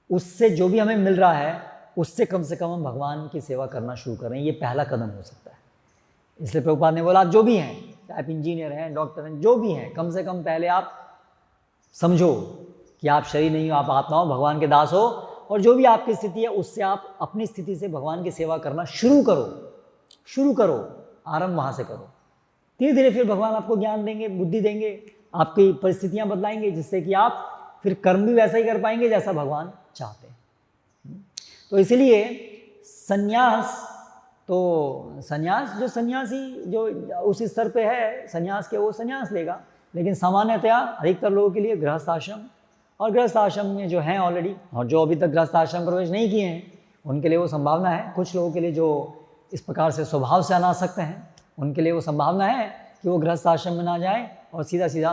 उससे जो भी हमें मिल रहा है उससे कम से कम हम भगवान की सेवा करना शुरू करें। ये पहला कदम हो सकता है। इसलिए प्रभुपाद ने बोला आप जो भी हैं, चाहे आप इंजीनियर हैं, डॉक्टर हैं, जो भी हैं, कम से कम पहले आप समझो कि आप शरीर नहीं हो, आप आत्मा हो, भगवान के दास हो, और जो भी आपकी स्थिति है उससे आप अपनी स्थिति से भगवान की सेवा करना शुरू करो, आरंभ वहाँ से करो। धीरे धीरे फिर भगवान आपको ज्ञान देंगे, बुद्धि देंगे, आपकी परिस्थितियाँ बदलाएंगे, जिससे कि आप फिर कर्म भी वैसा ही कर पाएंगे जैसा भगवान चाहते हैं। तो इसलिए संन्यास, तो संन्यास जो सन्यासी जो उस स्तर पे है संन्यास के, वो संन्यास लेगा। लेकिन सामान्यतया अधिकतर लोगों के लिए गृहस्थ आश्रम, और गृहस्थ आश्रम में जो हैं ऑलरेडी, और जो अभी तक गृहस्थ आश्रम प्रवेश नहीं किए हैं उनके लिए वो संभावना है। कुछ लोगों के लिए जो इस प्रकार से स्वभाव से अनासक्त हैं उनके लिए वो संभावना है कि वो गृहस्थ आश्रम में ना जाएं और सीधा सीधा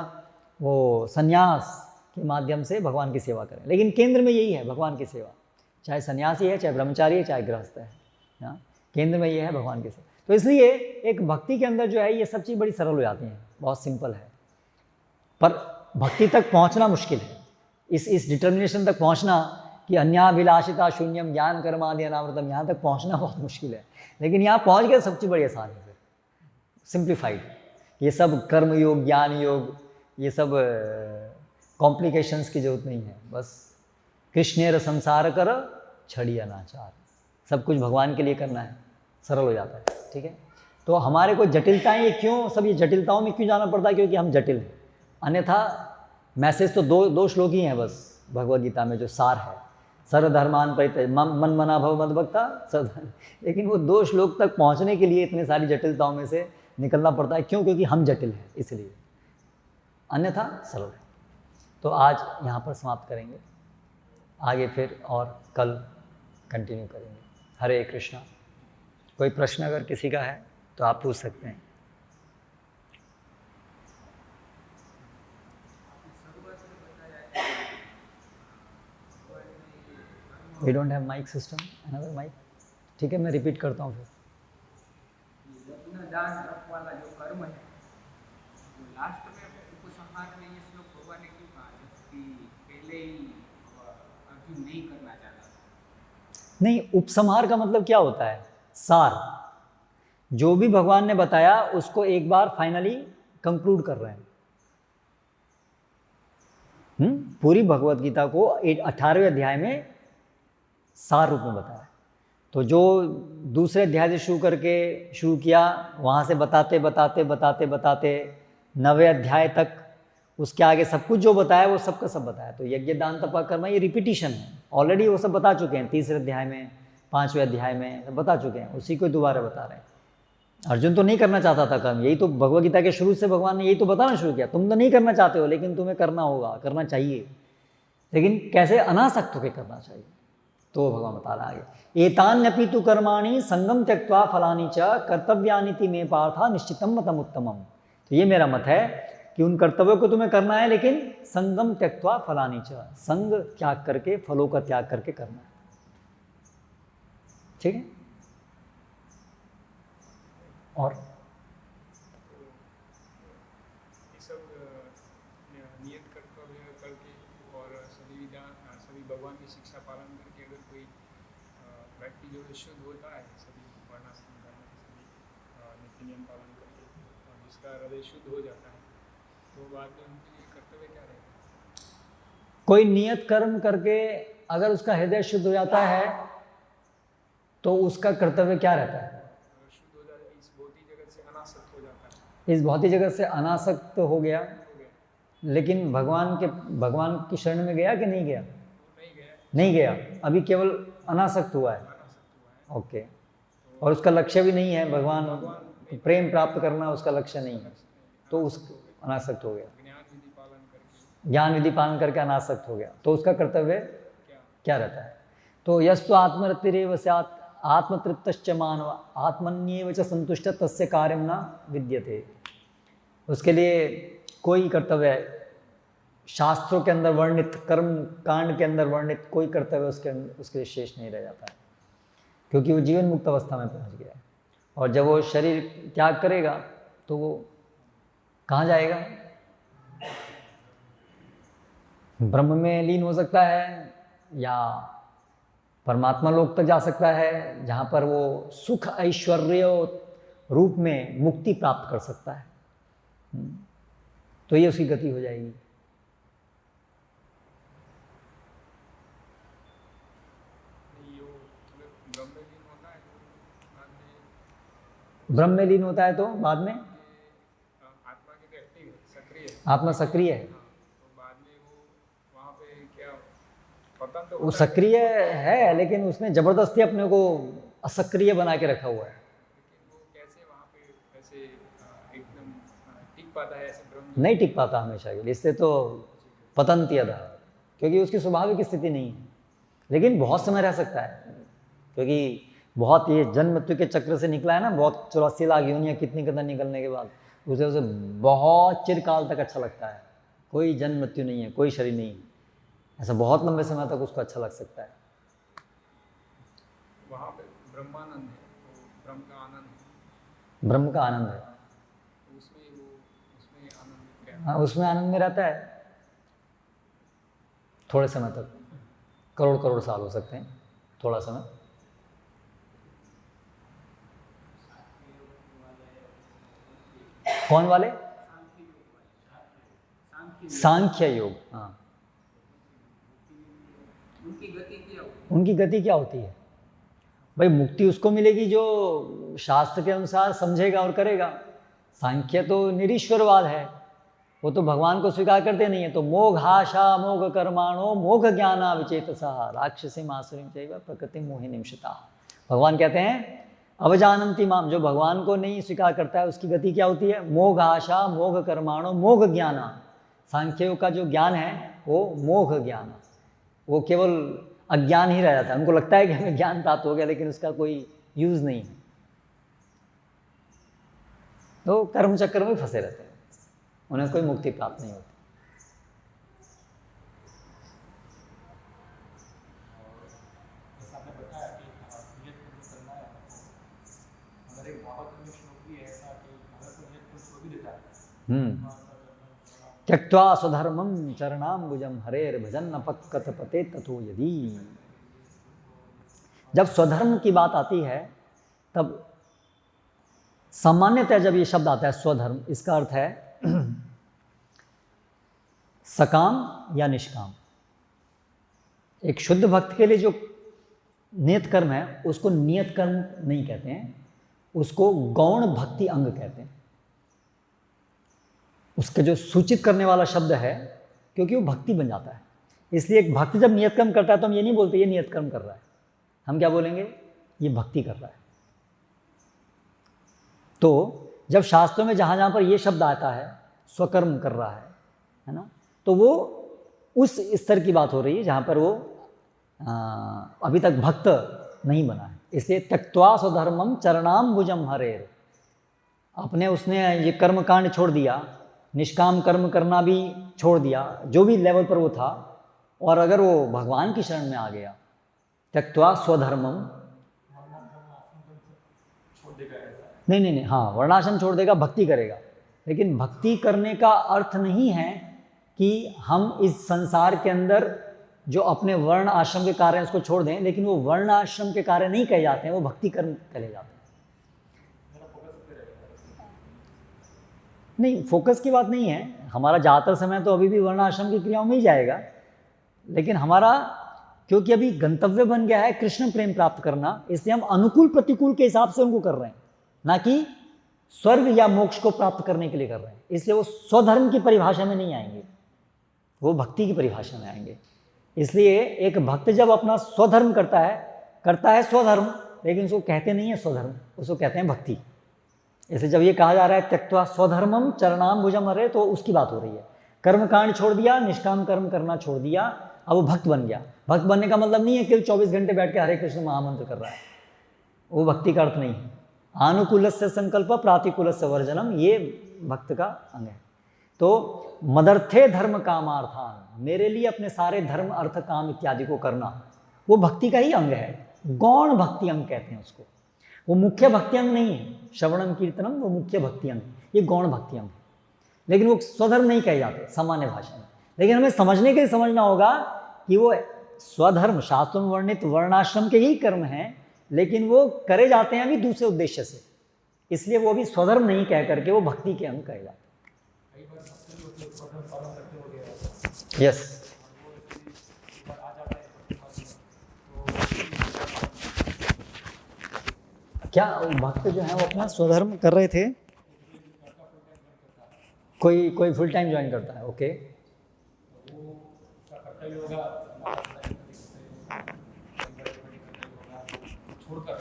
वो संन्यास के माध्यम से भगवान की सेवा करें। लेकिन केंद्र में यही है भगवान की सेवा, चाहे सन्यासी है, चाहे ब्रह्मचारी है, चाहे गृहस्थ है, हाँ, केंद्र में ये है भगवान की सेवा। तो इसलिए एक भक्ति के अंदर जो है ये सब चीज़ बड़ी सरल हो जाती हैं, बहुत सिंपल है। पर भक्ति तक पहुंचना मुश्किल है, इस डिटर्मिनेशन तक पहुंचना कि अन्याभिलाषिता शून्यम ज्ञान कर्मादि अनावृतम, यहाँ तक पहुंचना बहुत मुश्किल है। लेकिन यहाँ पहुंच गए सब चीज़ बड़ी आसान है, फिर सिंप्लीफाइड। ये सब कर्म योग, ज्ञान योग, ये सब कॉम्प्लिकेशंस की जरूरत नहीं है। बस कृष्णेर संसार कर छड़ी अनाचार, सब कुछ भगवान के लिए करना है, सरल हो जाता है। ठीक है, तो हमारे को जटिलताएं ये क्यों, सब ये जटिलताओं में क्यों जाना पड़ता है? क्योंकि हम जटिल हैं। अन्यथा मैसेज तो दो श्लोक ही हैं बस भगवद गीता में, जो सार है, सर्वधर्मान परित्यज्य मन मना भव मद्भक्ता सर्व। लेकिन वो 2 श्लोक तक पहुंचने के लिए इतने सारी जटिलताओं में से निकलना पड़ता है। क्यों? क्योंकि हम जटिल हैं इसलिए, अन्यथा सरल है। तो आज यहाँ पर समाप्त करेंगे, आगे फिर और कल कंटिन्यू करेंगे। हरे कृष्णा। कोई प्रश्न अगर किसी का है तो आप पूछ सकते हैं। We don't have mic system, another mic। ठीक है, मैं रिपीट करता हूँ फिर। दान तप वाला जो कर्म है, वो लास्ट में उपसंहार में ये श्लोक भगवान ने क्यों कहा कि पहले ही अर्जुन नहीं करना चाहता? नहीं, उपसंहार का मतलब क्या होता है? सार, जो भी भगवान ने बताया उसको एक बार फाइनली कंक्लूड कर रहे हैं। पूरी भगवद गीता को 18वें अध्याय में सार रूप में बताया। तो जो दूसरे अध्याय से शुरू किया, वहाँ से बताते बताते बताते बताते 9वें अध्याय तक, उसके आगे सब कुछ जो बताया वो सब का सब बताया। तो यज्ञ दान तप कर्म ये रिपीटिशन है, ऑलरेडी वो सब बता चुके हैं। 3रे अध्याय में, 5वें अध्याय में बता चुके हैं, उसी को दोबारा बता रहे हैं। अर्जुन तो नहीं करना चाहता था कर्म, यही तो भगवद गीता के शुरू से भगवान ने यही तो बताना शुरू किया। तुम तो नहीं करना चाहते हो, लेकिन तुम्हें करना होगा, करना चाहिए। लेकिन कैसे? अनासक्त होकर करना चाहिए। तो भगवान बता रहा है आगे, एतान्यपि तु कर्माणि संगम त्यक्त्वा फलानि च कर्तव्यानिति मे पार्था निश्चितम मतम उत्तमम। तो ये मेरा मत है कि उन कर्तव्यों को तुम्हें करना है, लेकिन संगम त्यक्त्वा फलानि च, संग त्याग करके, फलों का त्याग करके करना है। ठीक है? और ये सब नियत कर्तव्य करके और सभी भगवान की शिक्षा पालन करके अगर कोई व्यक्ति जो शुद्ध होता है, सभी वर्णाश्रम करने सभी नीति नियम पालन करके, और जिसका हृदय शुद्ध हो जाता है, तो बाद में उनके लिए कर्तव्य क्या रहेगा? कोई नियत कर्म करके अगर उसका हृदय शुद्ध हो जाता है तो उसका कर्तव्य क्या रहता है? शुद्ध हो जाता है, इस भौतिक जगत से अनासक्त हो जाता है। इस भौतिक जगत से अनासक्त हो गया, लेकिन भगवान की शरण में गया कि नहीं गया? नहीं गया, अभी केवल अनासक्त हुआ है। ओके, और उसका लक्ष्य भी नहीं है भगवान प्रेम प्राप्त करना, उसका लक्ष्य नहीं है, तो उस अनासक्त हो गया। ज्ञान विधि पालन करके अनासक्त हो गया, तो उसका कर्तव्य क्या रहता है? तो यस्तु आत्मरतिरेव स्यात् आत्मतृप्तश्च मानव आत्मन्येव च संतुष्ट तस्य कार्यं न विद्यते। उसके लिए कोई कर्तव्य शास्त्रों के अंदर वर्णित, कर्म कांड के अंदर वर्णित कोई कर्तव्य उसके लिए शेष नहीं रह जाता है, क्योंकि वो जीवन मुक्त अवस्था में पहुंच गया है। और जब वो शरीर त्याग करेगा तो वो कहाँ जाएगा? ब्रह्म में लीन हो सकता है या परमात्मा लोक तक जा सकता है, जहाँ पर वो सुख ऐश्वर्य रूप में मुक्ति प्राप्त कर सकता है। तो ये उसकी गति हो जाएगी। ब्रह्म में लीन होता है तो बाद में आत्मा की एक्टिव सक्रिय, आत्मा सक्रिय है। तो बाद में वो वहाँ पे क्या पता तो वो सक्रिय है, लेकिन उसने जबरदस्ती अपने को असक्रिय बना के रखा हुआ है। लेकिन वो कैसे वहाँ पे ऐसे एकदम टिक पाता है ऐसे ब्रह्म नहीं टिक पाता हमेशा के लिए, इससे तो पतंती अदा, क्योंकि उसकी स्वाभाविक स्थिति नहीं है। लेकिन बहुत समय रह सकता है, क्योंकि बहुत ये जन्म मृत्यु के चक्र से निकला है ना, बहुत 84 लाख योनियाँ कितनी कदर निकलने के बाद उसे बहुत चिरकाल तक अच्छा लगता है। कोई जन्म मृत्यु नहीं है, कोई शरीर नहीं है, ऐसा बहुत लंबे समय तक उसको अच्छा लग सकता है। वहाँ पे ब्रह्मानंद है, तो ब्रह्म का आनंद है, ब्रह्म का आनंद है, तो उसमें आनंद क्या है? हाँ उसमें आनंद में रहता है थोड़े समय तक, करोड़ करोड़ साल हो सकते हैं, थोड़ा समय। कौन वाले? सांख्य योग। हाँ, उनकी गति क्या होगी? उनकी गति क्या होती है भाई? मुक्ति उसको मिलेगी जो शास्त्र के अनुसार समझेगा और करेगा। सांख्य तो निरीश्वरवाद है, वो तो भगवान को स्वीकार करते नहीं है। तो मोघाशा मोघ कर्माणो मोघ ज्ञाना विचेतसा राक्षसी मासुरीम चैव प्रकृति मोहिनीम शिता। भगवान कहते हैं अवजानन्ति माम, जो भगवान को नहीं स्वीकार करता है उसकी गति क्या होती है? मोघ आशा मोघ कर्माणो मोघ ज्ञाना। सांख्यों का जो ज्ञान है वो मोघ ज्ञान, वो केवल अज्ञान ही रह जाता है। उनको लगता है कि हमें ज्ञान प्राप्त हो गया, लेकिन उसका कोई यूज नहीं है, तो कर्म चक्र में फंसे रहते हैं, उन्हें कोई मुक्ति प्राप्त नहीं होती। जैसा आपने बताया कि नियत कर्म करना है हमको, अगर एक भागवत में श्लोक भी है ऐसा कि अगर कोई नियत कर्म श्लोक भी देता है त्यक्त्वा स्वधर्मं चरणाम्बुजं हरेर भजन अपक्कत पते ततो यदि। जब स्वधर्म की बात आती है तब सामान्यतः जब ये शब्द आता है स्वधर्म, इसका अर्थ है सकाम या निष्काम। एक शुद्ध भक्त के लिए जो नियत कर्म है उसको नियत कर्म नहीं कहते हैं, उसको गौण भक्ति अंग कहते हैं। उसके जो सूचित करने वाला शब्द है, क्योंकि वो भक्ति बन जाता है। इसलिए एक भक्त जब नियत कर्म करता है तो हम ये नहीं बोलते ये नियत कर्म कर रहा है, हम क्या बोलेंगे? ये भक्ति कर रहा है। तो जब शास्त्रों में जहाँ जहाँ पर ये शब्द आता है स्वकर्म कर रहा है ना, तो वो उस स्तर की बात हो रही है जहाँ पर वो अभी तक भक्त नहीं बना है। इसलिए त्यक्त्वा स्वधर्मम चरणाम्बुजम हरेर, अपने उसने ये कर्म कांड छोड़ दिया, निष्काम कर्म करना भी छोड़ दिया, जो भी लेवल पर वो था, और अगर वो भगवान की शरण में आ गया, त्यक्त्वा स्वधर्मम, नहीं, हाँ वर्णाश्रम छोड़ देगा, भक्ति करेगा। लेकिन भक्ति करने का अर्थ नहीं है कि हम इस संसार के अंदर जो अपने वर्ण आश्रम के कार्य हैं उसको छोड़ दें, लेकिन वो वर्ण आश्रम के कार्य नहीं कहे जाते हैं, वो भक्ति कर्म कहे जाते हैं। नहीं, फोकस की बात नहीं है, हमारा ज़्यादातर समय तो अभी भी वर्ण आश्रम की क्रियाओं में ही जाएगा, लेकिन हमारा क्योंकि अभी गंतव्य बन गया है कृष्ण प्रेम प्राप्त करना, इसलिए हम अनुकूल प्रतिकूल के हिसाब से उनको कर रहे हैं, ना कि स्वर्ग या मोक्ष को प्राप्त करने के लिए कर रहे हैं। इसलिए वो स्वधर्म की परिभाषा में नहीं आएंगे, वो भक्ति की परिभाषा में आएंगे। इसलिए एक भक्त जब अपना स्वधर्म करता है स्वधर्म, लेकिन उसको कहते नहीं है स्वधर्म, उसको कहते हैं भक्ति। इसलिए जब ये कहा जा रहा है त्यक्त्वा स्वधर्मम चरणाम्बुजम हरे, तो उसकी बात हो रही है। कर्म कांड छोड़ दिया, निष्काम कर्म करना छोड़ दिया, अब वो भक्त बन गया। भक्त बनने का मतलब नहीं है कि 24 घंटे बैठ के हरे कृष्ण महामंत्र कर रहा है, वो भक्ति का अर्थ नहीं है। आनुकूलस्य संकल्प प्रातिकूलस्य वर्जनम, ये भक्त का अंग है। तो मदर्थे धर्म कामार्थान, मेरे लिए अपने सारे धर्म अर्थ काम इत्यादि को करना, वो भक्ति का ही अंग है। गौण भक्ति अंग कहते हैं उसको, वो मुख्य भक्ति अंग नहीं है। श्रवणम कीर्तनम वो मुख्य भक्ति अंग, ये गौण भक्ति अंग है। लेकिन वो स्वधर्म नहीं कहे जाते सामान्य भाषा में। लेकिन हमें समझने के लिए समझना होगा कि वो स्वधर्म, शास्त्रों में वर्णित वर्णाश्रम के ही कर्म हैं, लेकिन वो करे जाते हैं अभी दूसरे उद्देश्य से, इसलिए वो भी स्वधर्म नहीं कह करके वो भक्ति के अंग कहे जाते कई बार भक्ति भी होती है, स्वधर्म पालन करते हो गया हैं। यस, वो एक बार आ जाता है क्या भक्त जो है वो अपना स्वधर्म कर रहे थे, कोई फुल टाइम ज्वाइन करता है, ओके, कर्तव्य होगा, छोड़कर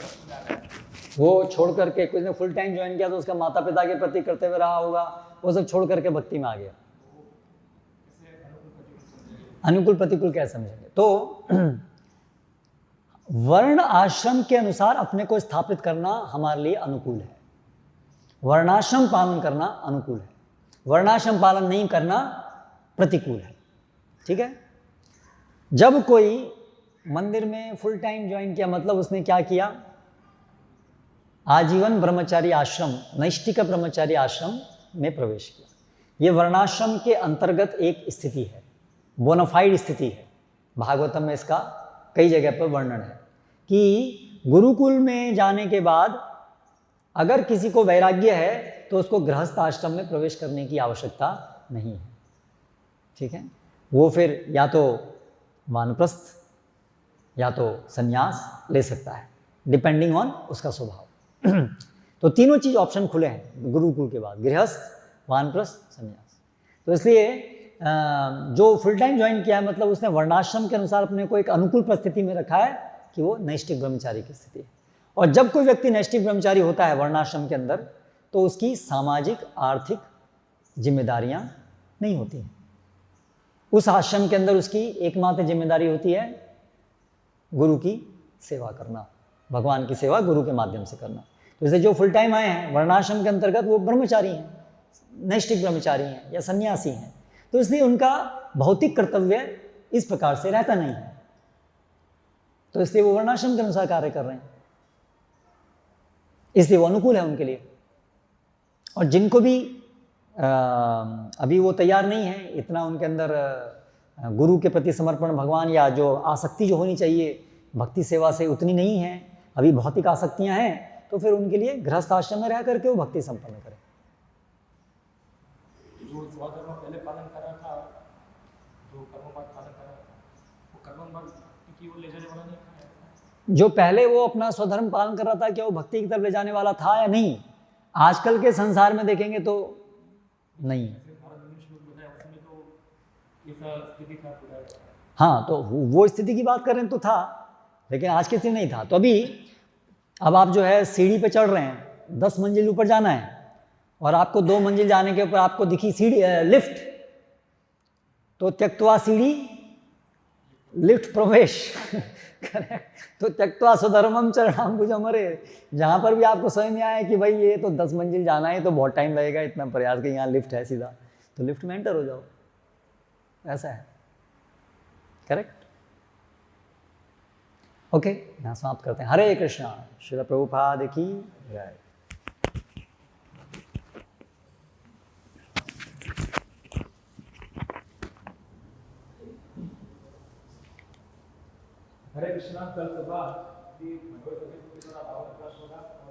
वो छोड़ करके किसी ने फुल टाइम ज्वाइन किया तो उसका माता पिता के प्रति कर्तव्य रहा होगा, वो सब छोड़ करके भक्ति में आ गया। अनुकूल प्रतिकूल क्या समझेंगे? तो वर्ण आश्रम के अनुसार अपने को स्थापित करना हमारे लिए अनुकूल है, वर्णाश्रम पालन करना अनुकूल है, वर्णाश्रम पालन नहीं करना प्रतिकूल है। ठीक है, जब कोई मंदिर में फुल टाइम ज्वाइन किया मतलब उसने क्या किया, आजीवन ब्रह्मचारी आश्रम, नैष्ठिक ब्रह्मचारी आश्रम में प्रवेश किया। ये वर्णाश्रम के अंतर्गत एक स्थिति है, बोनाफाइड स्थिति है। भागवतम में इसका कई जगह पर वर्णन है कि गुरुकुल में जाने के बाद अगर किसी को वैराग्य है तो उसको गृहस्थ आश्रम में प्रवेश करने की आवश्यकता नहीं है। ठीक है, वो फिर या तो वानप्रस्थ या तो संन्यास ले सकता है, डिपेंडिंग ऑन उसका स्वभाव। तो तीनों चीज ऑप्शन खुले हैं गुरुकुल के बाद, गृहस्थ, वानप्रस्थ, संन्यास। तो इसलिए जो फुल टाइम ज्वाइन किया है मतलब उसने वर्णाश्रम के अनुसार अपने को एक अनुकूल परिस्थिति में रखा है कि वो नैष्ठिक ब्रह्मचारी की स्थिति है। और जब कोई व्यक्ति नैष्ठिक ब्रह्मचारी होता है वर्णाश्रम के अंदर तो उसकी सामाजिक आर्थिक जिम्मेदारियां नहीं होती हैं। उस आश्रम के अंदर उसकी एकमात्र जिम्मेदारी होती है गुरु की सेवा करना, भगवान की सेवा गुरु के माध्यम से करना। तो जैसे जो फुल टाइम आए हैं वर्णाश्रम के अंतर्गत वो ब्रह्मचारी हैं, नैष्ठिक ब्रह्मचारी हैं या सन्यासी हैं, तो इसलिए उनका भौतिक कर्तव्य इस प्रकार से रहता नहीं है, तो इसलिए वो वर्णाश्रम के अनुसार कार्य कर रहे हैं, इसलिए वो अनुकूल है उनके लिए। और जिनको भी अभी वो तैयार नहीं है, इतना उनके अंदर गुरु के प्रति समर्पण, भगवान या जो आसक्ति जो होनी चाहिए भक्ति सेवा से उतनी नहीं है, अभी भौतिक आसक्तियां हैं, तो फिर उनके लिए गृहस्थ आश्रम में रह करके वो भक्ति संपन्न करें। जो स्वधर्म पहले पालन कर रहा था, जो कर्मभाग पालन कर रहा था, वो कर्मभाग की ओर ले जाने वाला नहीं था। जो पहले वो अपना स्वधर्म पालन कर रहा था क्या वो भक्ति की तरफ ले जाने वाला था या नहीं? आजकल के संसार में देखेंगे तो नहीं है। हाँ, तो वो स्थिति की बात करें तो था, लेकिन आज की स्थिति नहीं था। तो अभी अब आप जो है सीढ़ी पे चढ़ रहे हैं, 10 मंजिल ऊपर जाना है और आपको 2 मंजिल जाने के ऊपर आपको दिखी सीढ़ी लिफ्ट, तो त्यक्त्वा सीढ़ी लिफ्ट प्रवेश तो त्यक्त्वा स्वधर्मम चरणाम्बुजम, जहाँ पर भी आपको समझ में आया कि भाई ये तो 10 मंजिल जाना है तो बहुत टाइम लगेगा, इतना प्रयास कि यहाँ लिफ्ट है सीधा, तो लिफ्ट में एंटर हो जाओ, ऐसा है। करेक्ट? ओके, यहाँ समाप्त करते हैं। हरे कृष्णा। श्रील प्रभुपाद की जय। हरे कृष्णा। कल सुबह भगवत गीता का भाव प्रकाश होगा।